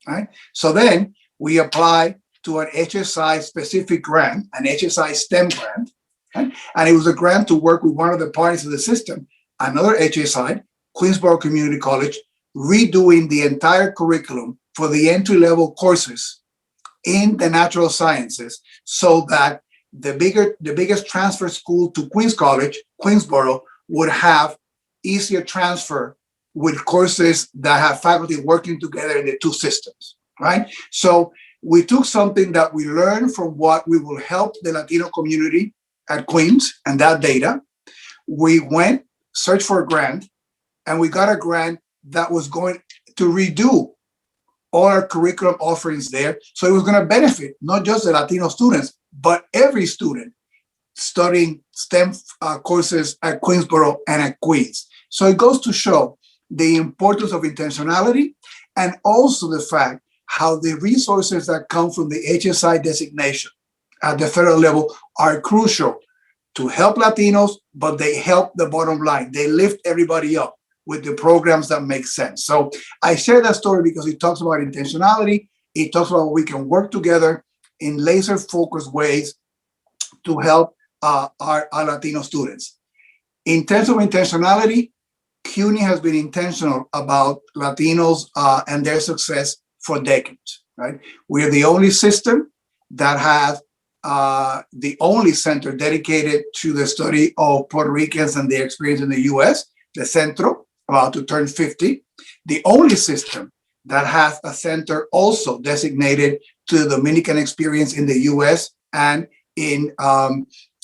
right? So then we applied to an HSI specific grant, an HSI STEM grant, right? And it was a grant to work with one of the parties of the system, another HSI, Queensborough Community College, redoing the entire curriculum for the entry-level courses in the natural sciences so that the biggest transfer school to Queens College, Queensborough, would have easier transfer with courses that have faculty working together in the two systems, right? So we took something that we learned from what we will help the Latino community at Queens and that data. We went, searched for a grant, and we got a grant that was going to redo all our curriculum offerings there. So it was going to benefit not just the Latino students, but every student studying STEM courses at Queensborough and at Queens. So it goes to show the importance of intentionality and also the fact how the resources that come from the HSI designation at the federal level are crucial to help Latinos, but they help the bottom line. They lift everybody up with the programs that make sense. So I share that story because it talks about intentionality. It talks about we can work together in laser focused ways to help our Latino students. In terms of intentionality, CUNY has been intentional about Latinos and their success for decades, right? We are the only system that has the only center dedicated to the study of Puerto Ricans and their experience in the US, the Centro, about to turn 50. The only system that has a center also designated to the Dominican experience in the US and in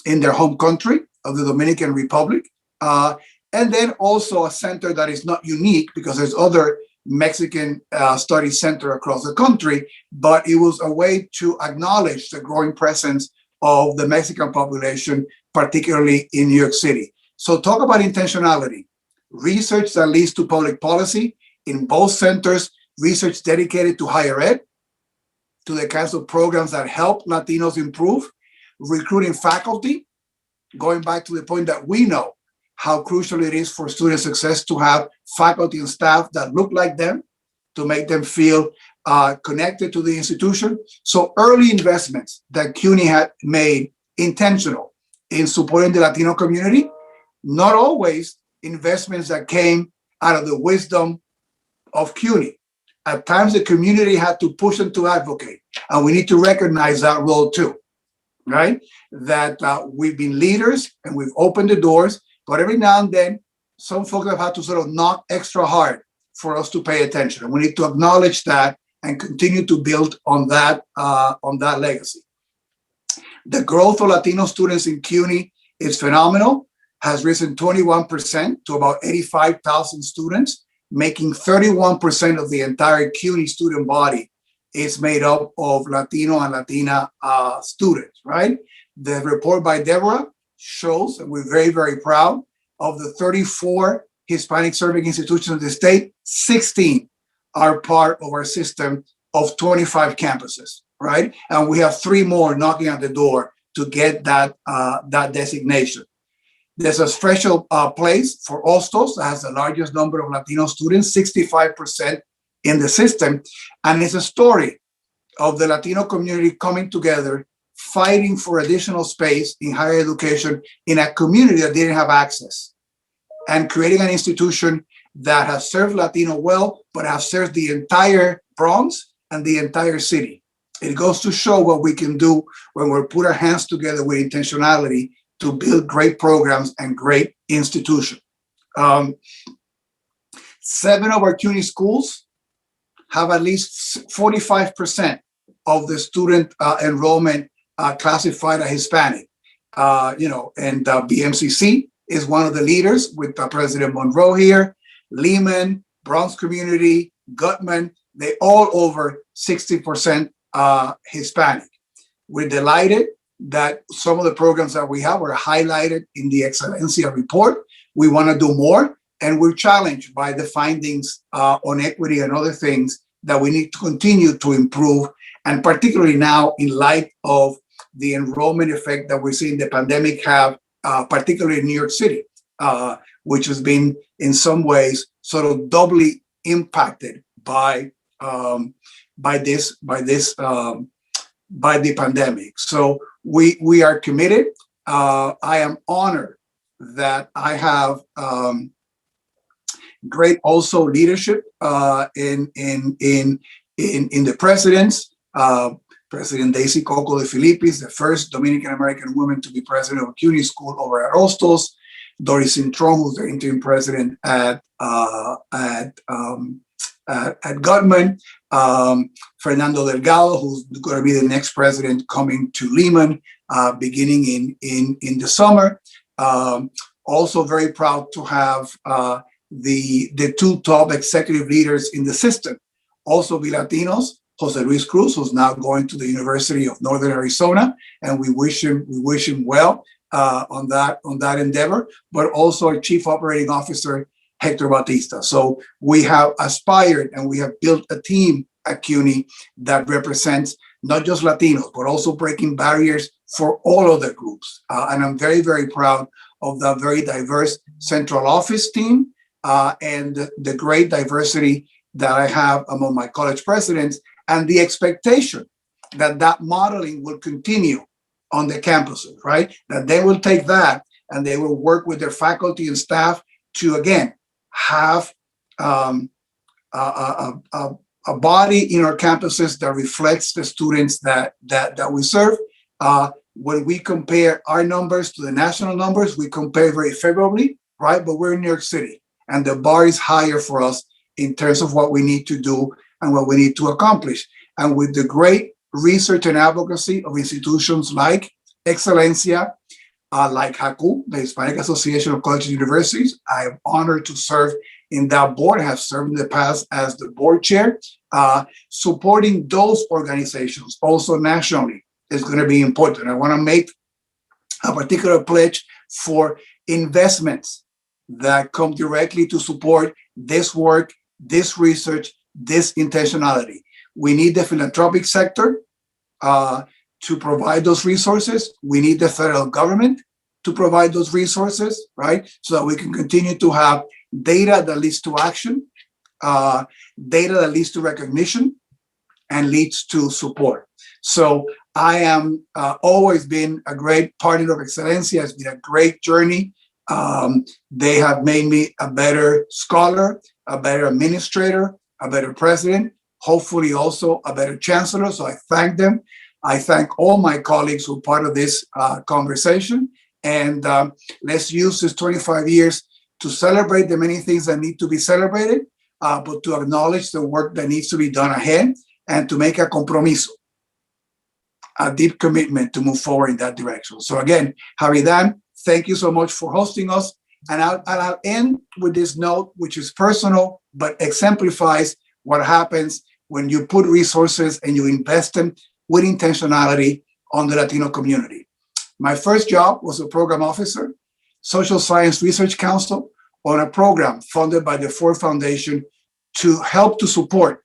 their home country of the Dominican Republic. And then also a center that is not unique because there's other Mexican study center across the country, but it was a way to acknowledge the growing presence of the Mexican population, particularly in New York City. So talk about intentionality. Research that leads to public policy in both centers, research dedicated to higher ed, to the kinds of programs that help Latinos improve, recruiting faculty, going back to the point that we know how crucial it is for student success to have faculty and staff that look like them, to make them feel connected to the institution. So early investments that CUNY had made intentional in supporting the Latino community, not always investments that came out of the wisdom of CUNY. At times, the community had to push them to advocate, and we need to recognize that role too, right? That we've been leaders and we've opened the doors, but every now and then, some folks have had to sort of knock extra hard for us to pay attention. And we need to acknowledge that and continue to build on that legacy. The growth of Latino students in CUNY is phenomenal, has risen 21% to about 85,000 students, making 31% of the entire CUNY student body is made up of Latino and Latina students, right? The report by Deborah shows, and we're very, very proud, of the 34 Hispanic serving institutions of the state, 16 are part of our system of 25 campuses, right? And we have 3 more knocking at the door to get that designation. There's a special place for Hostos that has the largest number of Latino students, 65% in the system. And it's a story of the Latino community coming together, fighting for additional space in higher education in a community that didn't have access, and creating an institution that has served Latino well, but has served the entire Bronx and the entire city. It goes to show what we can do when we put our hands together with intentionality to build great programs and great institutions. 7 of our CUNY schools have at least 45% of the student enrollment classified as Hispanic. And BMCC is one of the leaders with President Monroe here. Lehman, Bronx Community, Gutman, they all over 60% Hispanic. We're delighted that some of the programs that we have were highlighted in the Excelencia report. We want to do more, and we're challenged by the findings on equity and other things that we need to continue to improve, and particularly now in light of the enrollment effect that we're seeing the pandemic have, particularly in New York City, which has been in some ways sort of doubly impacted by the pandemic. So we are committed. I am honored that I have great also leadership in the presidents. President Daisy Coco de Filippis, the first Dominican American woman to be president of CUNY School over at Hostos. Doris Intron, who's the interim president at Gutman. Fernando Delgado, who's going to be the next president coming to Lehman, beginning in the summer. Also very proud to have the 2 top executive leaders in the system also be Latinos. Jose Luis Cruz, who's now going to the University of Northern Arizona, and we wish him well on that endeavor. But also our Chief Operating Officer Hector Batista. So we have aspired and we have built a team at CUNY that represents not just Latinos, but also breaking barriers for all other groups. And I'm very, very proud of the very diverse central office team and the great diversity that I have among my college presidents, and the expectation that modeling will continue on the campuses, right? That they will take that and they will work with their faculty and staff to, again, have a body in our campuses that reflects the students that we serve. When we compare our numbers to the national numbers, we compare very favorably, right? But we're in New York City, and the bar is higher for us in terms of what we need to do and what we need to accomplish. And with the great research and advocacy of institutions like Excelencia, like HACU, the Hispanic Association of Colleges and Universities, I am honored to serve in that board. I have served in the past as the board chair. Supporting those organizations also nationally is going to be important. I want to make a particular pledge for investments that come directly to support this work, this research, this intentionality. We need the philanthropic sector to provide those resources. We need the federal government to provide those resources, right? So that we can continue to have data that leads to action, data that leads to recognition, and leads to support. So I am always been a great partner of Excelencia. It's been a great journey. They have made me a better scholar, a better administrator, a better president, hopefully also a better chancellor. So I thank them. I thank all my colleagues who are part of this conversation. And let's use this 25 years to celebrate the many things that need to be celebrated, but to acknowledge the work that needs to be done ahead and to make a compromiso, a deep commitment to move forward in that direction. So again, Javidan, thank you so much for hosting us. And I'll end with this note, which is personal, but exemplifies what happens when you put resources and you invest them with intentionality on the Latino community. My first job was a program officer, Social Science Research Council, on a program funded by the Ford Foundation to help to support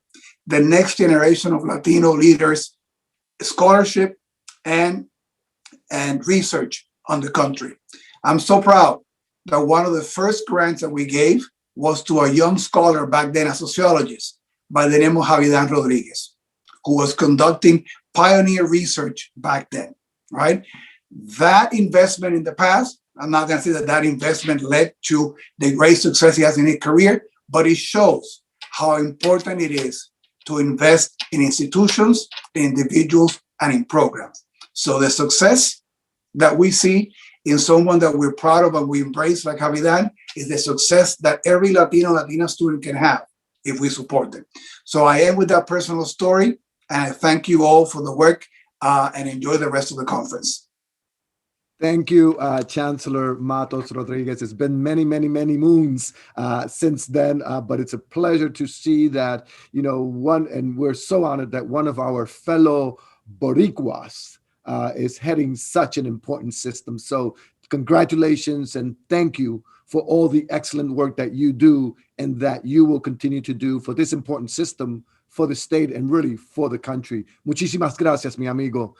the next generation of Latino leaders, scholarship, and research on the country. I'm so proud that one of the first grants that we gave was to a young scholar back then, a sociologist by the name of Javidan Rodriguez, who was conducting pioneer research back then, right? That investment in the past, I'm not going to say that that investment led to the great success he has in his career, but it shows how important it is to invest in institutions, in individuals, and in programs. So the success that we see in someone that we're proud of and we embrace, like Javidan, is the success that every Latina student can have if we support them. So I end with that personal story, and I thank you all for the work and enjoy the rest of the conference. Thank you, Chancellor Matos Rodriguez. It's been many, many, many moons since then, but it's a pleasure to see that, and we're so honored that one of our fellow Boricuas is heading such an important system. So congratulations and thank you for all the excellent work that you do and that you will continue to do for this important system, for the state, and really for the country. Muchísimas gracias, mi amigo.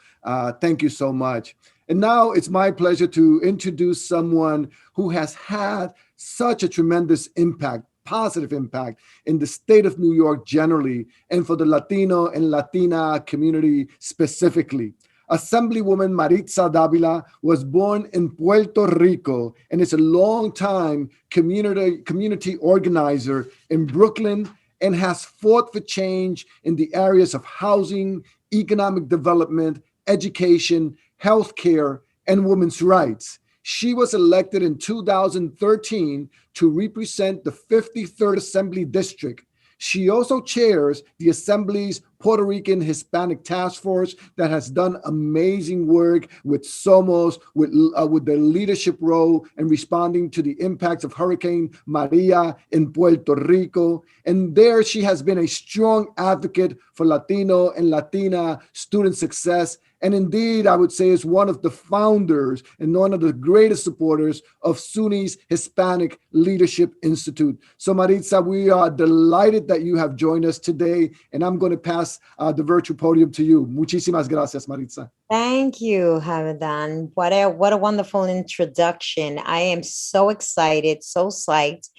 Thank you so much. And now it's my pleasure to introduce someone who has had such a tremendous impact, positive impact in the state of New York generally, and for the Latino and Latina community specifically. Assemblywoman Maritza Davila was born in Puerto Rico and is a long-time community organizer in Brooklyn and has fought for change in the areas of housing, economic development, education, healthcare, and women's rights. She was elected in 2013 to represent the 53rd Assembly District. She also chairs the Assembly's Puerto Rican Hispanic Task Force that has done amazing work with SOMOS, with their leadership role in responding to the impacts of Hurricane Maria in Puerto Rico. And there she has been a strong advocate for Latino and Latina student success. And indeed, I would say is one of the founders and one of the greatest supporters of SUNY's Hispanic Leadership Institute. So Maritza, we are delighted that you have joined us today, and I'm going to pass the virtual podium to you. Muchísimas gracias, Maritza. Thank you, Hamadan. What a wonderful introduction. I am so excited, so psyched.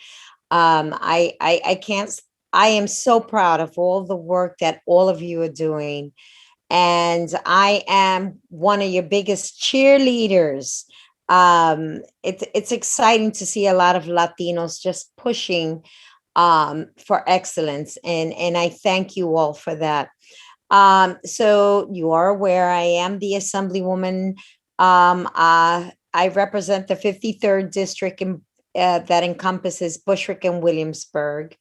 I am so proud of all the work that all of you are doing. And I am one of your biggest cheerleaders. It's exciting to see a lot of Latinos just pushing for excellence. And I thank you all for that. So you are aware I am the Assemblywoman. I represent the 53rd District that encompasses Bushwick and Williamsburg.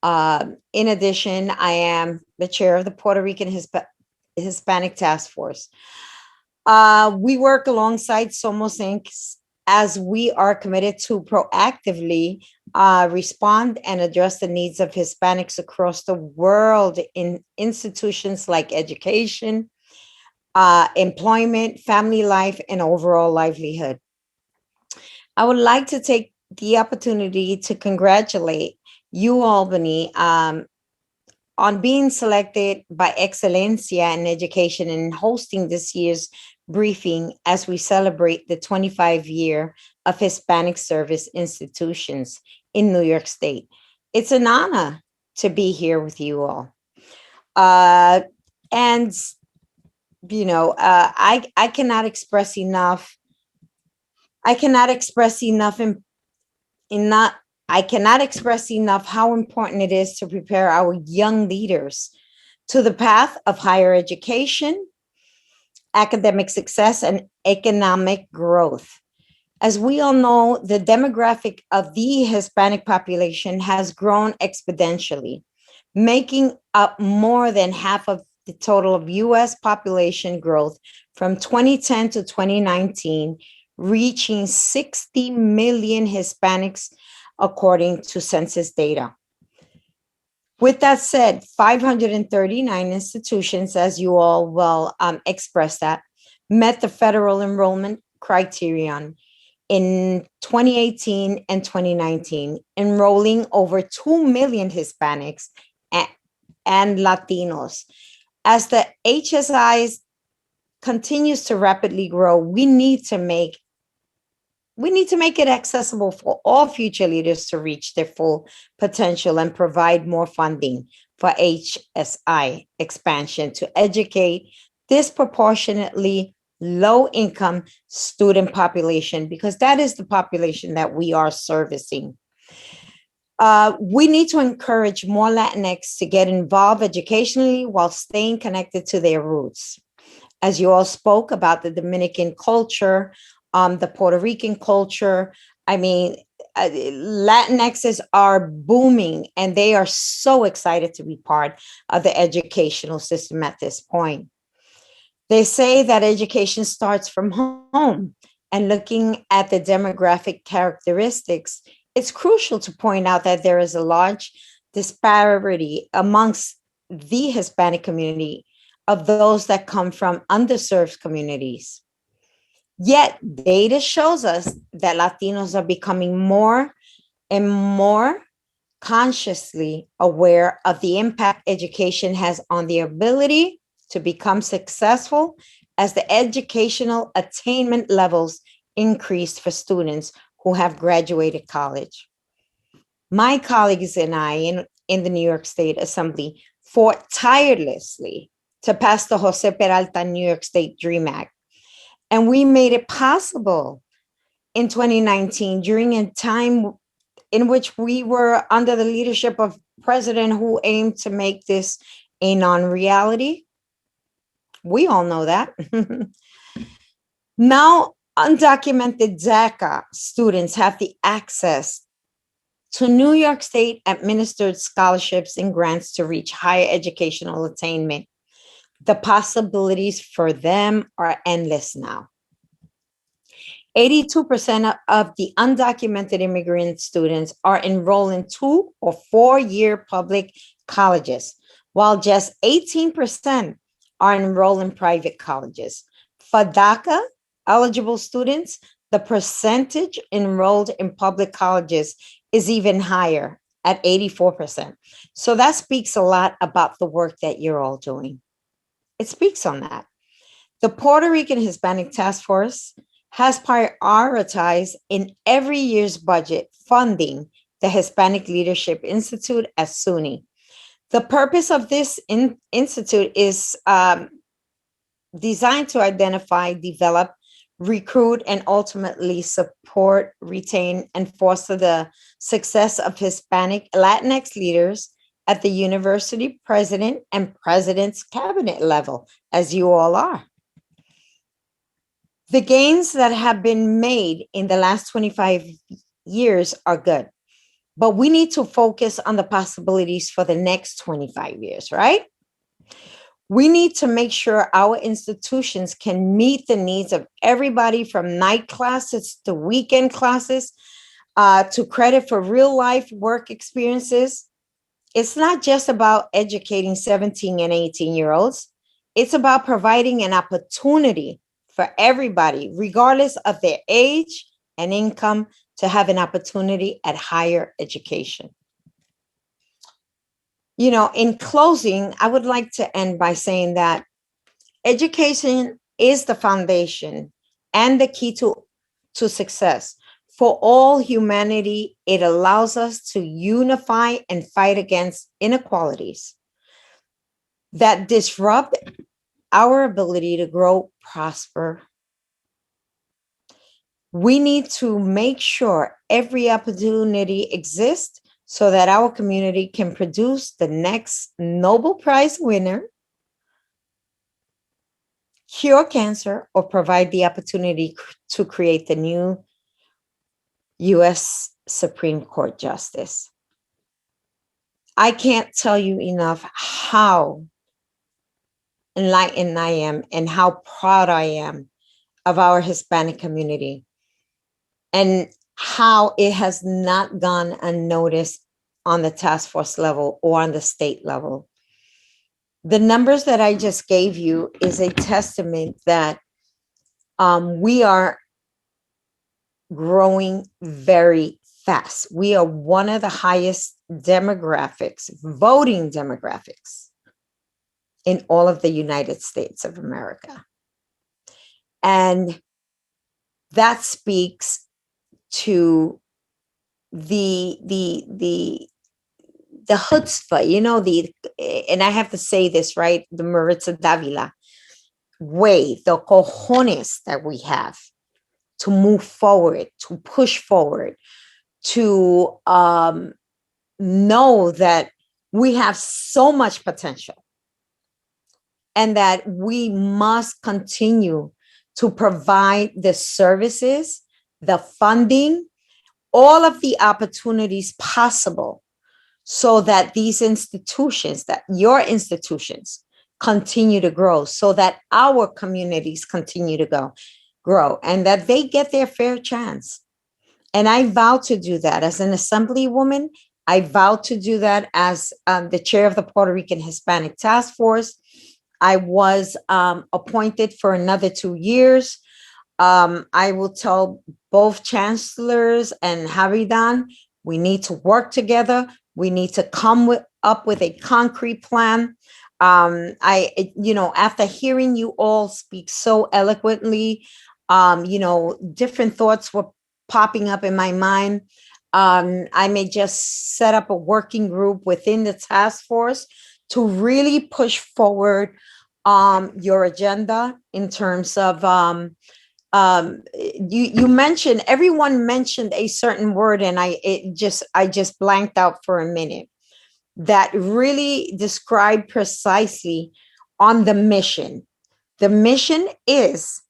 In addition, I am the chair of the Puerto Rican Hispanic Task Force. We work alongside Somos Inc. as we are committed to proactively respond and address the needs of Hispanics across the world in institutions like education, employment, family life, and overall livelihood. I would like to take the opportunity to congratulate U Albany on being selected by Excelencia in Education and hosting this year's briefing as we celebrate the 25-year of Hispanic service institutions in New York State. It's an honor to be here with you all. I cannot express enough. I cannot express enough how important it is to prepare our young leaders to the path of higher education, academic success, and economic growth. As we all know, the demographic of the Hispanic population has grown exponentially, making up more than half of the total of U.S. population growth from 2010 to 2019, reaching 60 million Hispanics, according to census data. With that said, 539 institutions, as you all will express that, met the federal enrollment criterion in 2018 and 2019, enrolling over 2 million Hispanics and Latinos. As the HSIs continues to rapidly grow, we need to make it accessible for all future leaders to reach their full potential and provide more funding for HSI expansion to educate disproportionately low income student population, because that is the population that we are servicing. We need to encourage more Latinx to get involved educationally while staying connected to their roots. As you all spoke about the Dominican culture, the Puerto Rican culture, I mean, Latinxes are booming and they are so excited to be part of the educational system at this point. They say that education starts from home, and looking at the demographic characteristics, it's crucial to point out that there is a large disparity amongst the Hispanic community of those that come from underserved communities. Yet data shows us that Latinos are becoming more and more consciously aware of the impact education has on their ability to become successful as the educational attainment levels increase for students who have graduated college. My colleagues and I in the New York State Assembly fought tirelessly to pass the Jose Peralta New York State DREAM Act. And we made it possible in 2019 during a time in which we were under the leadership of president who aimed to make this a non-reality. We all know that. Now, undocumented DACA students have the access to New York State administered scholarships and grants to reach higher educational attainment. The possibilities for them are endless now. 82% of the undocumented immigrant students are enrolled in 2 or 4-year public colleges, while just 18% are enrolled in private colleges. For DACA eligible students, the percentage enrolled in public colleges is even higher at 84%. So that speaks a lot about the work that you're all doing. It speaks on that. The Puerto Rican Hispanic Task Force has prioritized in every year's budget funding the Hispanic Leadership Institute at SUNY. The purpose of this institute is designed to identify, develop, recruit, and ultimately support, retain, and foster the success of Hispanic Latinx leaders at the university president and president's cabinet level, as you all are. The gains that have been made in the last 25 years are good, but we need to focus on the possibilities for the next 25 years, right? We need to make sure our institutions can meet the needs of everybody from night classes to weekend classes to credit for real life work experiences. It's not just about educating 17 and 18-year-olds. It's about providing an opportunity for everybody, regardless of their age and income, to have an opportunity at higher education. You know, in closing, I would like to end by saying that education is the foundation and the key to success. For all humanity, it allows us to unify and fight against inequalities that disrupt our ability to grow, prosper. We need to make sure every opportunity exists so that our community can produce the next Nobel Prize winner, cure cancer, or provide the opportunity to create the new U.S. Supreme Court justice. I can't tell you enough how enlightened I am and how proud I am of our Hispanic community and how it has not gone unnoticed on the task force level or on the state level. The numbers that I just gave you is a testament that we are growing very fast. We are one of the highest demographics, voting demographics in all of the United States of America. And that speaks to the chutzpah, and I have to say this, right? The Maritza Davila way, the cojones that we have to move forward, to push forward, to know that we have so much potential and that we must continue to provide the services, the funding, all of the opportunities possible so that these institutions, that your institutions continue to grow, so that our communities continue to grow, and that they get their fair chance. And I vow to do that as an assemblywoman. I vow to do that as the chair of the Puerto Rican Hispanic Task Force. I was appointed for another 2 years. I will tell both chancellors and Haridan, we need to work together. We need to come up with a concrete plan. After hearing you all speak so eloquently, different thoughts were popping up in my mind. I may just set up a working group within the task force to really push forward your agenda in terms of everyone mentioned a certain word, and I just blanked out for a minute, that really described precisely on the mission. The mission is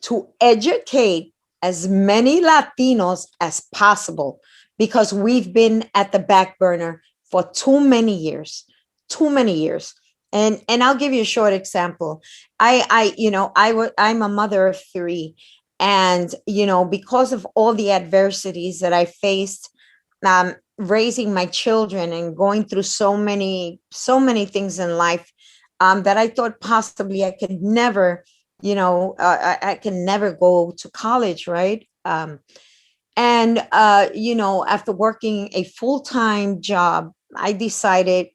to educate as many Latinos as possible, because we've been at the back burner for too many years. And I'll give you a short example. I'm a mother of 3, and because of all the adversities that I faced, raising my children and going through so many things in life, that I thought possibly I could never, I can never go to college, right? After working a full-time job, I decided,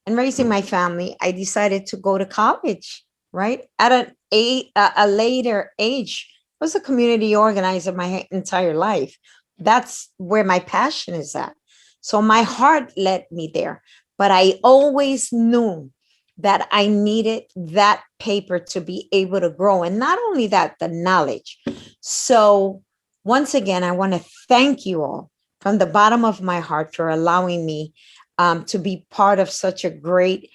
and raising my family, I decided to go to college, right? At a later age. I was a community organizer my entire life. That's where my passion is at. So my heart led me there, but I always knew that I needed that paper to be able to grow. And not only that, the knowledge. So once again, I want to thank you all from the bottom of my heart for allowing me to be part of such a great,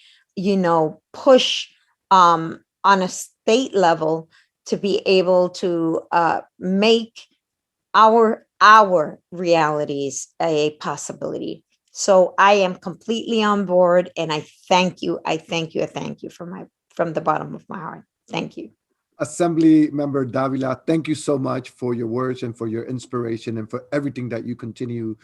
push on a state level to be able to make our realities a possibility. So I am completely on board, and I thank you from the bottom of my heart. Thank you. Assembly Member Davila, thank you so much for your words and for your inspiration and for everything that you continue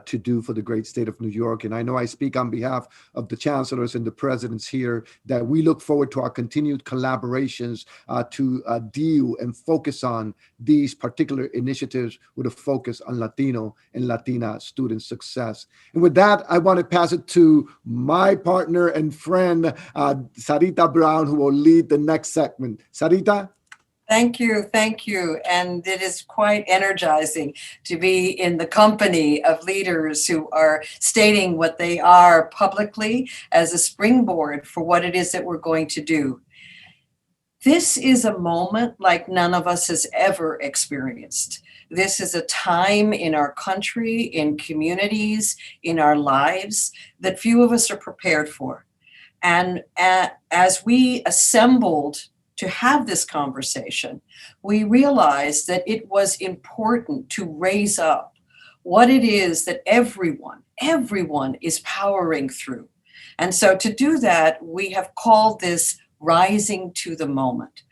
to do for the great state of New York. And I know I speak on behalf of the chancellors and the presidents here that we look forward to our continued collaborations to deal and focus on these particular initiatives with a focus on Latino and Latina student success. And with that, I want to pass it to my partner and friend, Sarita Brown, who will lead the next segment. Sarita? Thank you. And it is quite energizing to be in the company of leaders who are stating what they are publicly as a springboard for what it is that we're going to do. This is a moment like none of us has ever experienced. This is a time in our country, in communities, in our lives that few of us are prepared for. And as we assembled to have this conversation, we realized that it was important to raise up what it is that everyone is powering through. And so to do that, we have called this Rising to the Moment.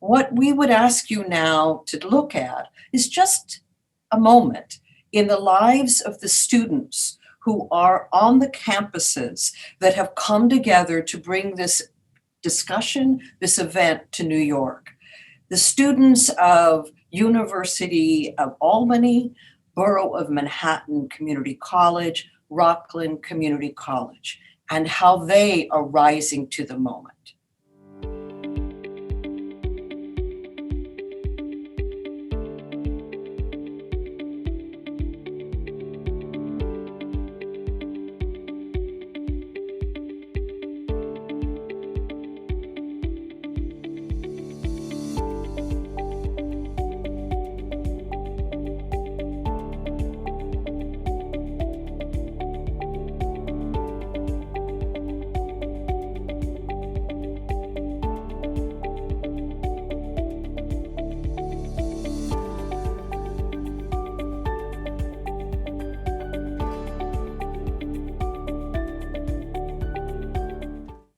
What we would ask you now to look at is just a moment in the lives of the students who are on the campuses that have come together to bring this discussion, this event to New York. The students of University of Albany, Borough of Manhattan Community College, Rockland Community College, and how they are rising to the moment.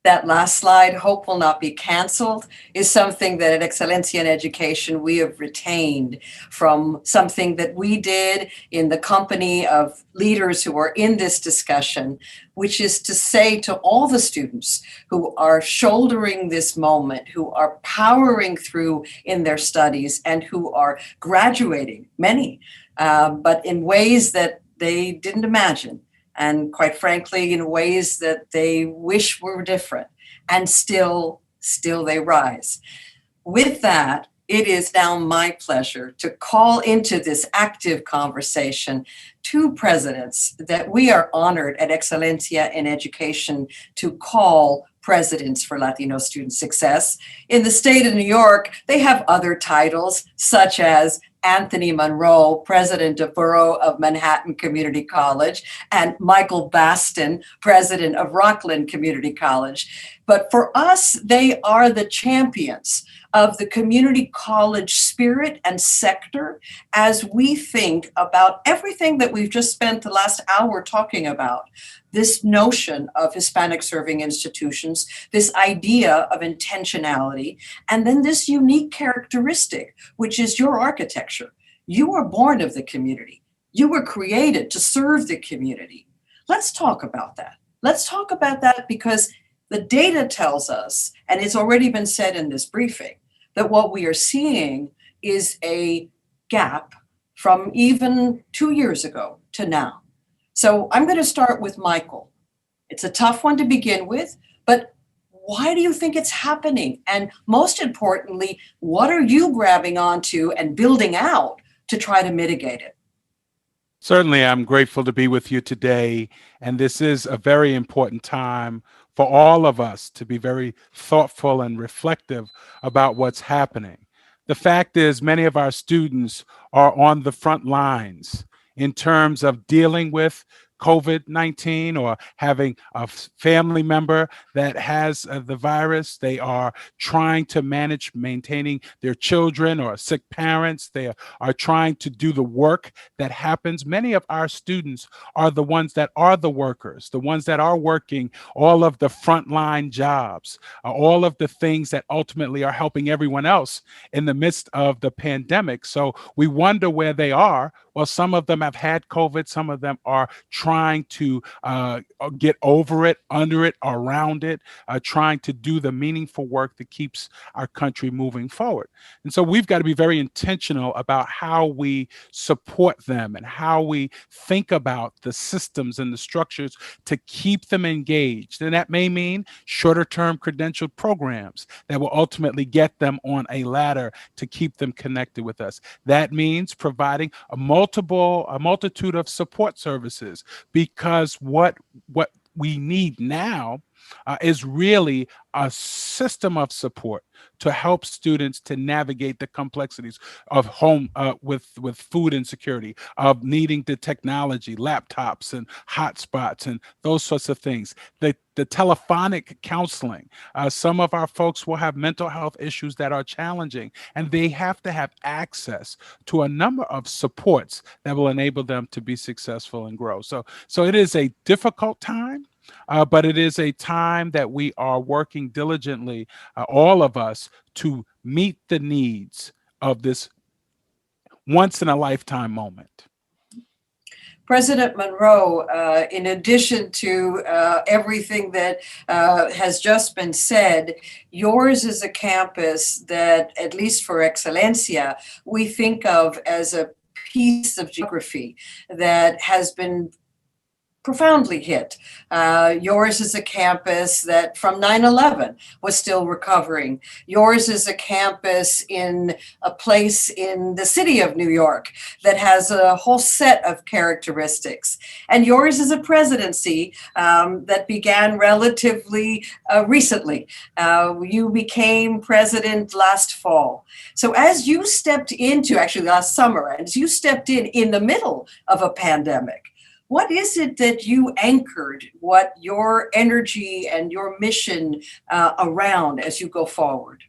That last slide, hope will not be canceled, is something that at Excelencia in Education we have retained from something that we did in the company of leaders who are in this discussion, which is to say to all the students who are shouldering this moment, who are powering through in their studies and who are graduating, many, but in ways that they didn't imagine. And quite frankly, in ways that they wish were different, and still they rise. With that, it is now my pleasure to call into this active conversation two presidents that we are honored at Excelencia in Education to call presidents for Latino student success. In the state of New York, they have other titles such as Anthony Monroe, president of Borough of Manhattan Community College, and Michael Baston, president of Rockland Community College. But for us, they are the champions of the community college spirit and sector as we think about everything that we've just spent the last hour talking about. This notion of Hispanic serving institutions, this idea of intentionality, and then this unique characteristic, which is your architecture. You were born of the community. You were created to serve the community. Let's talk about that. Let's talk about that because the data tells us, and it's already been said in this briefing, that what we are seeing is a gap from even 2 years ago to now. So I'm going to start with Michael. It's a tough one to begin with, but why do you think it's happening? And most importantly, what are you grabbing onto and building out to try to mitigate it? Certainly, I'm grateful to be with you today. And this is a very important time for all of us to be very thoughtful and reflective about what's happening. The fact is, many of our students are on the front lines in terms of dealing with COVID-19 or having a family member that has the virus. They are trying to manage maintaining their children or sick parents. They are trying to do the work that happens. Many of our students are the ones that are the workers, the ones that are working all of the frontline jobs, all of the things that ultimately are helping everyone else in the midst of the pandemic. So we wonder where they are. Well, some of them have had COVID. Some of them are trying to get over it, under it, around it, trying to do the meaningful work that keeps our country moving forward. And so we've got to be very intentional about how we support them and how we think about the systems and the structures to keep them engaged. And that may mean shorter term credentialed programs that will ultimately get them on a ladder to keep them connected with us. That means providing a multitude of support services, because what we need now is really a system of support to help students to navigate the complexities of home with food insecurity, of needing the technology, laptops and hotspots and those sorts of things. The telephonic counseling. Some of our folks will have mental health issues that are challenging, and they have to have access to a number of supports that will enable them to be successful and grow. So it is a difficult time. But it is a time that we are working diligently, all of us, to meet the needs of this once in a lifetime moment. President Monroe, in addition to everything that has just been said, yours is a campus that, at least for Excelencia, we think of as a piece of geography that has been profoundly hit. Yours is a campus that from 9/11 was still recovering. Yours is a campus in a place in the city of New York that has a whole set of characteristics. And yours is a presidency that began relatively recently. You became president last fall. So as you stepped into, actually last summer, as you stepped in the middle of a pandemic, what is it that you anchored, what your energy and your mission around as you go forward?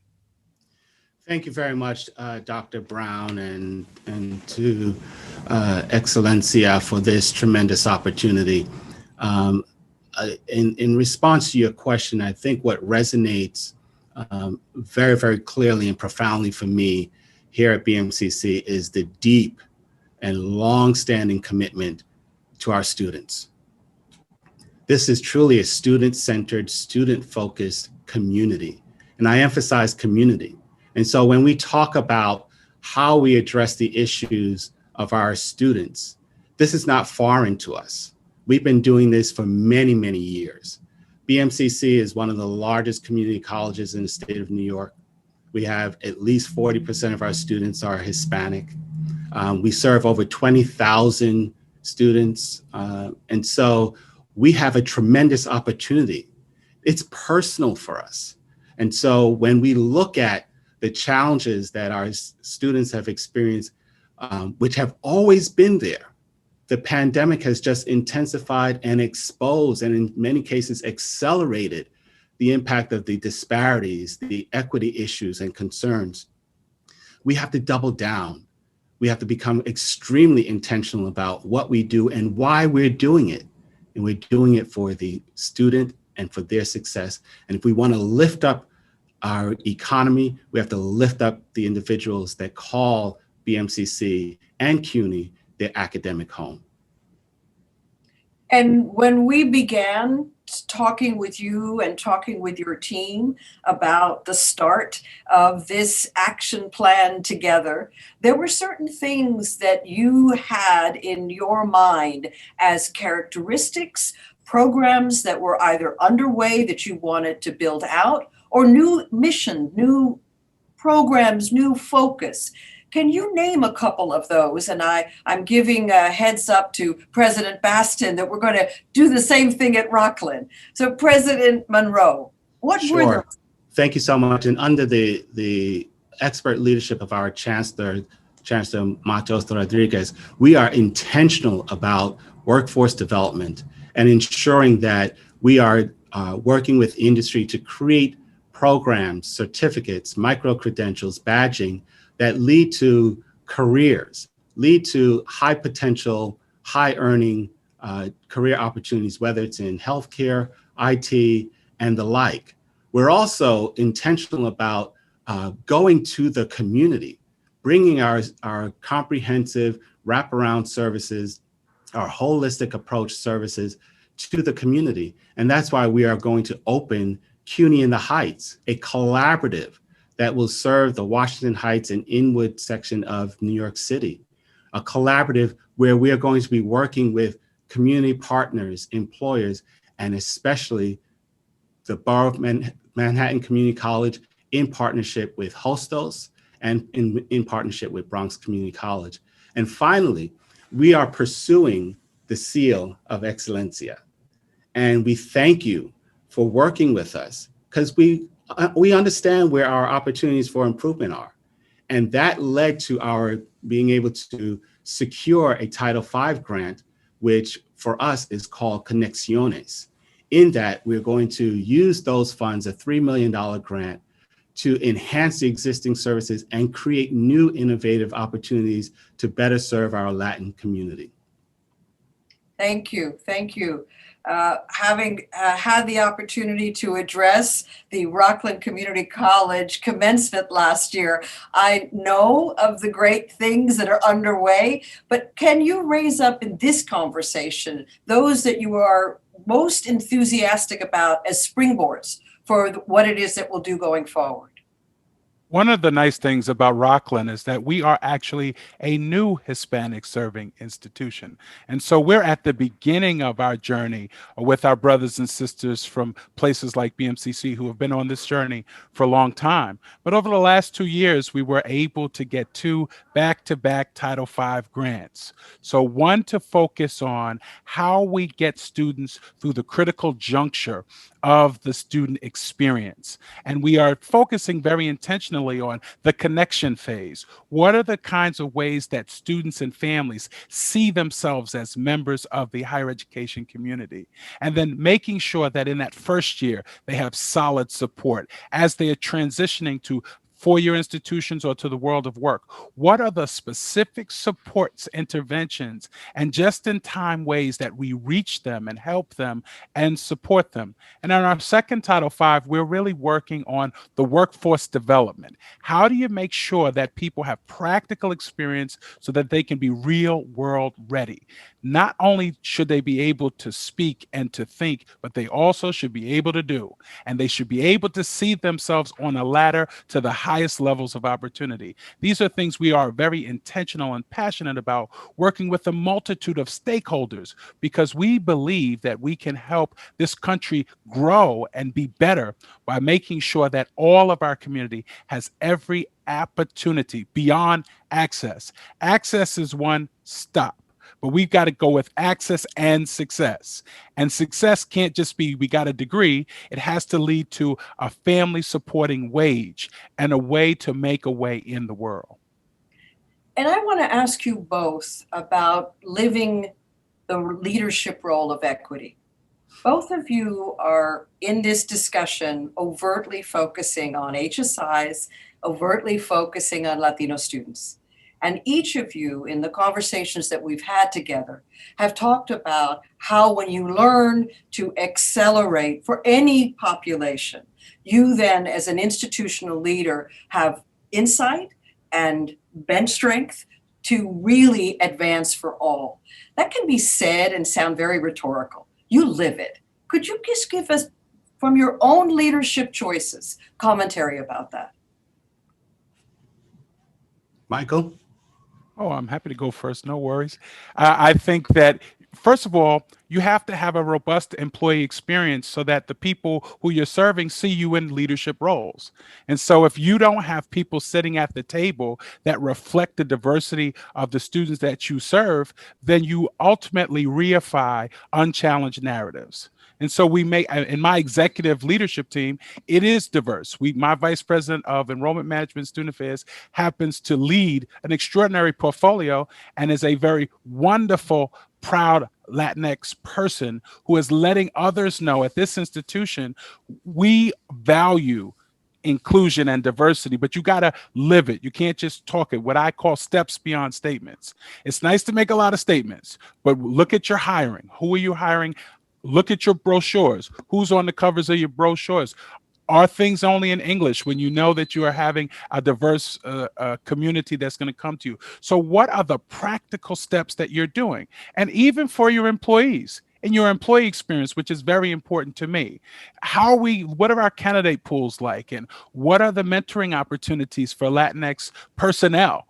Thank you very much, Dr. Brown, and to Excelencia for this tremendous opportunity. In response to your question, I think what resonates very, very clearly and profoundly for me here at BMCC is the deep and long-standing commitment to our students. This is truly a student-centered, student-focused community, and I emphasize community. And so when we talk about how we address the issues of our students, this is not foreign to us. We've been doing this for many, many years. BMCC is one of the largest community colleges in the state of New York. We have at least 40% of our students are Hispanic. We serve over 20,000 students. And so we have a tremendous opportunity. It's personal for us. And so when we look at the challenges that our students have experienced, which have always been there, the pandemic has just intensified and exposed, and in many cases accelerated the impact of the disparities, the equity issues and concerns. We have to double down. We have to become extremely intentional about what we do and why we're doing it. And we're doing it for the student and for their success. And if we want to lift up our economy, we have to lift up the individuals that call BMCC and CUNY their academic home. And when we began talking with you and talking with your team about the start of this action plan together, there were certain things that you had in your mind as characteristics, programs that were either underway that you wanted to build out, or new mission, new programs, new focus. Can you name a couple of those? And I'm giving a heads up to President Baston that we're going to do the same thing at Rockland. So President Monroe, what were those? Thank you so much. And under the expert leadership of our Chancellor Matos Rodriguez, we are intentional about workforce development and ensuring that we are working with industry to create programs, certificates, micro-credentials, badging that lead to careers, lead to high potential, high earning career opportunities, whether it's in healthcare, IT, and the like. We're also intentional about going to the community, bringing our comprehensive wraparound services, our holistic approach services to the community. And that's why we are going to open CUNY in the Heights, a collaborative that will serve the Washington Heights and Inwood section of New York City, a collaborative where we are going to be working with community partners, employers, and especially the Borough of Manhattan Community College in partnership with Hostos and in partnership with Bronx Community College. And finally, we are pursuing the seal of Excelencia. And we thank you for working with us because we understand where our opportunities for improvement are. And that led to our being able to secure a Title V grant, which for us is called Conexiones. In that, we're going to use those funds, a $3 million grant, to enhance the existing services and create new innovative opportunities to better serve our Latin community. Thank you. Thank you. having had the opportunity to address the Rockland Community College commencement last year, I know of the great things that are underway, but can you raise up in this conversation those that you are most enthusiastic about as springboards for what it is that we'll do going forward? One of the nice things about Rockland is that we are actually a new Hispanic serving institution. And so we're at the beginning of our journey with our brothers and sisters from places like BMCC who have been on this journey for a long time. But over the last 2 years, we were able to get 2 back-to-back Title V grants. So one to focus on how we get students through the critical juncture of the student experience. And we are focusing very intentionally on the connection phase. What are the kinds of ways that students and families see themselves as members of the higher education community? And then making sure that in that first year, they have solid support as they are transitioning to four-year institutions or to the world of work. What are the specific supports, interventions, and just-in-time ways that we reach them and help them and support them? And in our second Title V, we're really working on the workforce development. How do you make sure that people have practical experience so that they can be real world ready? Not only should they be able to speak and to think, but they also should be able to do. And they should be able to see themselves on a ladder to the highest levels of opportunity. These are things we are very intentional and passionate about, working with a multitude of stakeholders, because we believe that we can help this country grow and be better by making sure that all of our community has every opportunity beyond access. Access is one stop, but we've got to go with access and success. And success can't just be we got a degree. It has to lead to a family supporting wage and a way to make a way in the world. And I want to ask you both about living the leadership role of equity. Both of you are in this discussion overtly focusing on HSIs, overtly focusing on Latino students. And each of you in the conversations that we've had together have talked about how when you learn to accelerate for any population, you then as an institutional leader have insight and bench strength to really advance for all. That can be said and sound very rhetorical. You live it. Could you just give us, from your own leadership choices, commentary about that? Michael? Oh, I'm happy to go first. No worries. I think that, first of all, you have to have a robust employee experience so that the people who you're serving see you in leadership roles. And so if you don't have people sitting at the table that reflect the diversity of the students that you serve, then you ultimately reify unchallenged narratives. And so we make, in my executive leadership team, it is diverse. My vice president of enrollment management, student affairs, happens to lead an extraordinary portfolio and is a very wonderful, proud Latinx person who is letting others know at this institution, we value inclusion and diversity, but you got to live it. You can't just talk it, what I call steps beyond statements. It's nice to make a lot of statements, but look at your hiring. Who are you hiring? Look at your brochures. Who's on the covers of your brochures? Are things only in English when you know that you are having a diverse community that's going to come to you? So what are the practical steps that you're doing? And even for your employees, in your employee experience, which is very important to me, what are our candidate pools like? And what are the mentoring opportunities for Latinx personnel?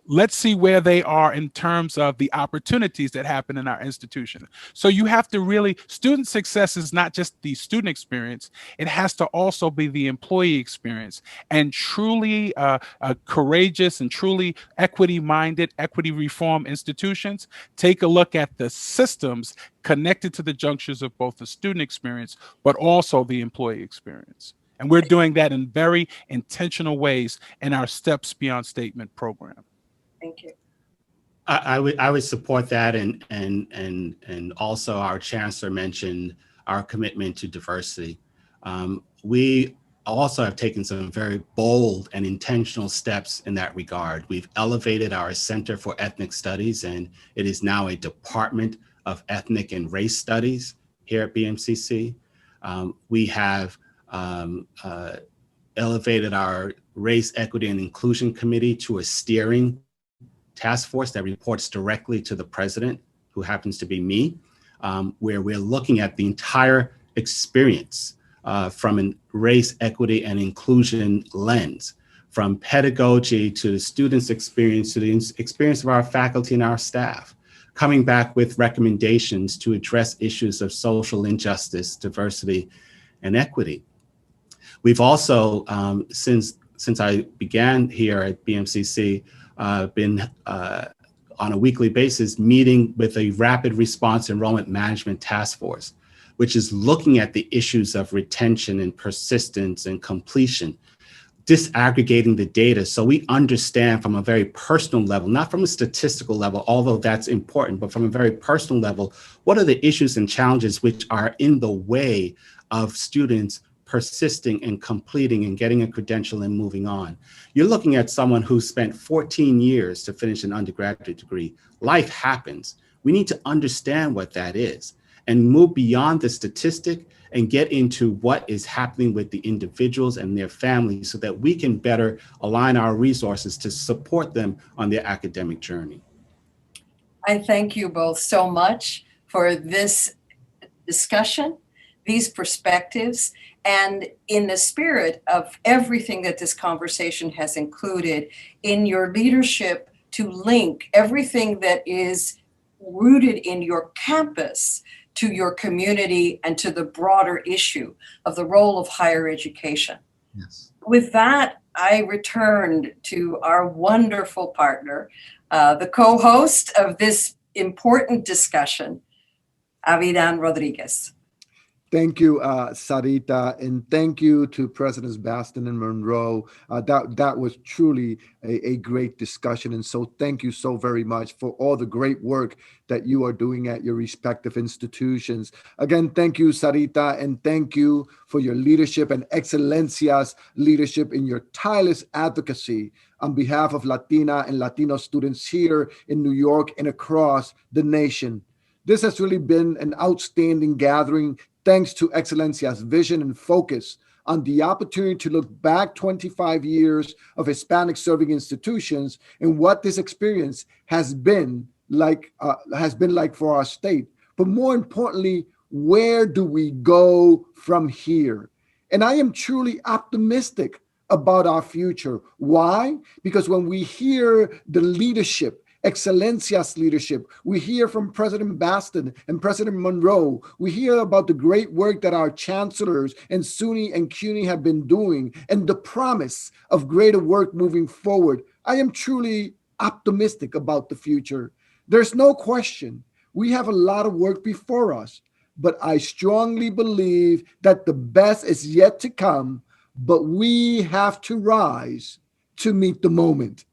Let's see where they are in terms of the opportunities that happen in our institution. So you have to really, student success is not just the student experience, it has to also be the employee experience. And truly courageous and truly equity-minded, equity reform institutions take a look at the systems connected to the junctures of both the student experience, but also the employee experience. And we're doing that in very intentional ways in our Steps Beyond Statement program. Thank you. I would support that, and also our chancellor mentioned our commitment to diversity. We also have taken some very bold and intentional steps in that regard. We've elevated our Center for Ethnic Studies, and it is now a Department of Ethnic and Race Studies. here at BMCC. We have elevated our Race, Equity, and Inclusion Committee to a steering task force that reports directly to the president, who happens to be me, where we're looking at the entire experience from a race, equity, and inclusion lens, from pedagogy to the students' experience to the experience of our faculty and our staff, coming back with recommendations to address issues of social injustice, diversity, and equity. We've also, since I began here at BMCC, been on a weekly basis meeting with a rapid response enrollment management task force, which is looking at the issues of retention and persistence and completion, disaggregating the data so we understand from a very personal level, not from a statistical level, although that's important, but from a very personal level, what are the issues and challenges which are in the way of students persisting and completing and getting a credential and moving on. You're looking at someone who spent 14 years to finish an undergraduate degree. Life happens. We need to understand what that is and move beyond the statistic and get into what is happening with the individuals and their families so that we can better align our resources to support them on their academic journey. I thank you both so much for this discussion, these perspectives, and in the spirit of everything that this conversation has included, in your leadership to link everything that is rooted in your campus to your community and to the broader issue of the role of higher education. Yes. With that, I returned to our wonderful partner, the co-host of this important discussion, Avidan Rodriguez. Thank you, Sarita, and thank you to Presidents Baston and Monroe. That was truly a great discussion, and so thank you so very much for all the great work that you are doing at your respective institutions. Again, thank you, Sarita, and thank you for your leadership and Excelencia's leadership in your tireless advocacy on behalf of Latina and Latino students here in New York and across the nation. This has really been an outstanding gathering, thanks to Excelencia's vision and focus on the opportunity to look back 25 years of Hispanic serving institutions and what this experience has been like for our state. But more importantly, where do we go from here? And I am truly optimistic about our future. Why? Because when we hear the leadership, Excelencia's leadership, we hear from President Baston and President Monroe, we hear about the great work that our chancellors and SUNY and CUNY have been doing and the promise of greater work moving forward. I am truly optimistic about the future. There's no question we have a lot of work before us, but I strongly believe that the best is yet to come, but we have to rise to meet the moment.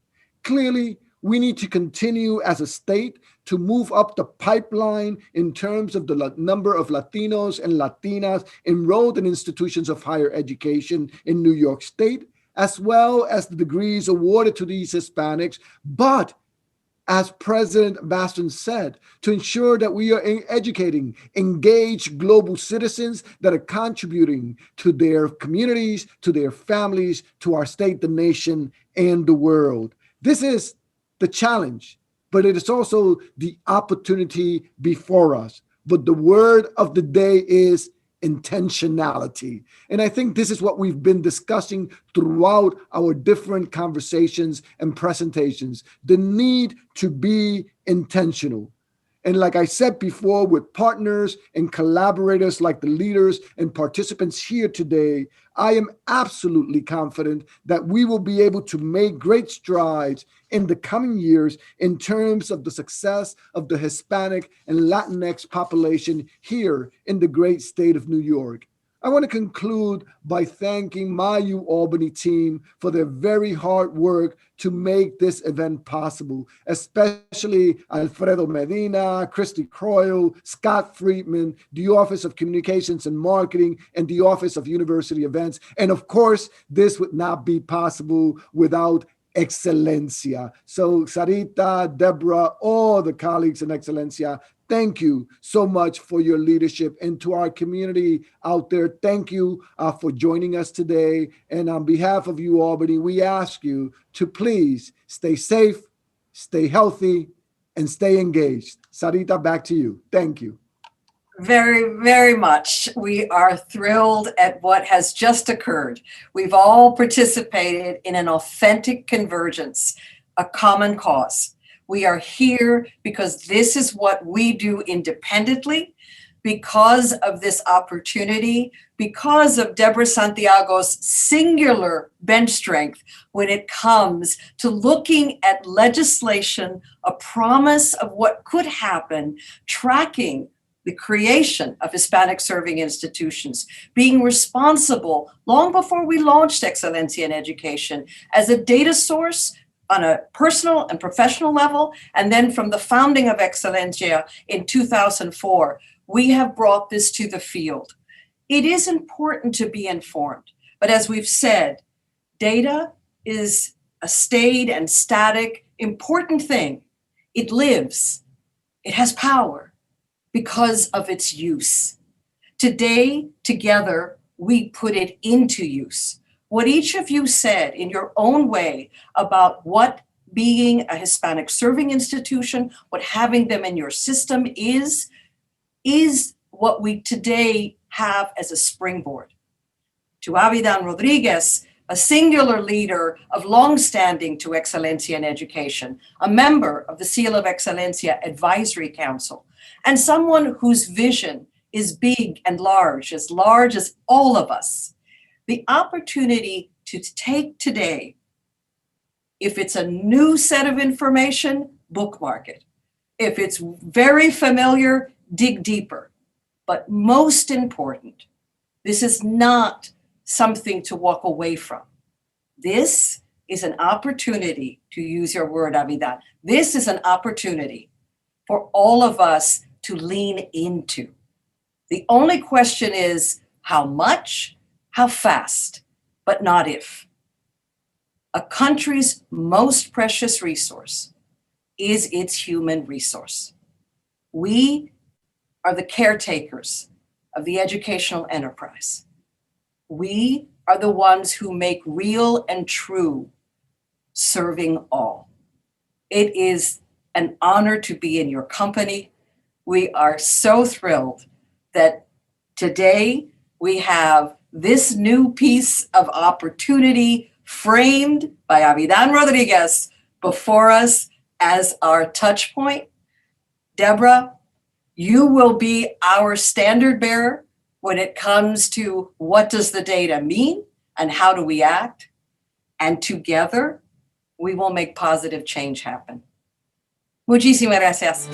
Clearly, we need to continue as a state to move up the pipeline in terms of the number of Latinos and Latinas enrolled in institutions of higher education in New York State, as well as the degrees awarded to these Hispanics. But as President Baston said, to ensure that we are educating engaged global citizens that are contributing to their communities, to their families, to our state, the nation, and the world. This is the challenge, but it is also the opportunity before us. But the word of the day is intentionality. And I think this is what we've been discussing throughout our different conversations and presentations, the need to be intentional. And like I said before, with partners and collaborators like the leaders and participants here today, I am absolutely confident that we will be able to make great strides in the coming years in terms of the success of the Hispanic and Latinx population here in the great state of New York. I want to conclude by thanking my UAlbany team for their very hard work to make this event possible, especially Alfredo Medina, Christy Croyle, Scott Friedman, the Office of Communications and Marketing, and the Office of University Events. And of course, this would not be possible without Excelencia. So Sarita, Deborah, all the colleagues in Excelencia, thank you so much for your leadership. And to our community out there, thank you for joining us today. And on behalf of UAlbany, we ask you to please stay safe, stay healthy, and stay engaged. Sarita, back to you. Thank you. Very, very much. We are thrilled at what has just occurred. We've all participated in an authentic convergence, a common cause. We are here because this is what we do independently, because of this opportunity, because of Deborah Santiago's singular bench strength when it comes to looking at legislation, a promise of what could happen, tracking the creation of Hispanic serving institutions, being responsible long before we launched Excelencia in Education as a data source on a personal and professional level, and then from the founding of Excelencia in 2004, we have brought this to the field. It is important to be informed, but as we've said, data is a staid and static, important thing. It lives, it has power because of its use. Today, together, we put it into use. What each of you said in your own way about what being a Hispanic serving institution, what having them in your system is what we today have as a springboard. To Avidan Rodriguez, a singular leader of longstanding to Excelencia in Education, a member of the Seal of Excelencia Advisory Council, and someone whose vision is big and large as all of us. The opportunity to take today, if it's a new set of information, bookmark it. If it's very familiar, dig deeper. But most important, this is not something to walk away from. This is an opportunity, to use your word, Avidan. This is an opportunity for all of us to lean into. The only question is how much, how fast, but not if. A country's most precious resource is its human resource. We are the caretakers of the educational enterprise. We are the ones who make real and true serving all. It is an honor to be in your company. We are so thrilled that today we have this new piece of opportunity framed by Avidan Rodriguez before us as our touch point. Deborah, you will be our standard bearer when it comes to what does the data mean and how do we act. And together, we will make positive change happen. Muchísimas gracias.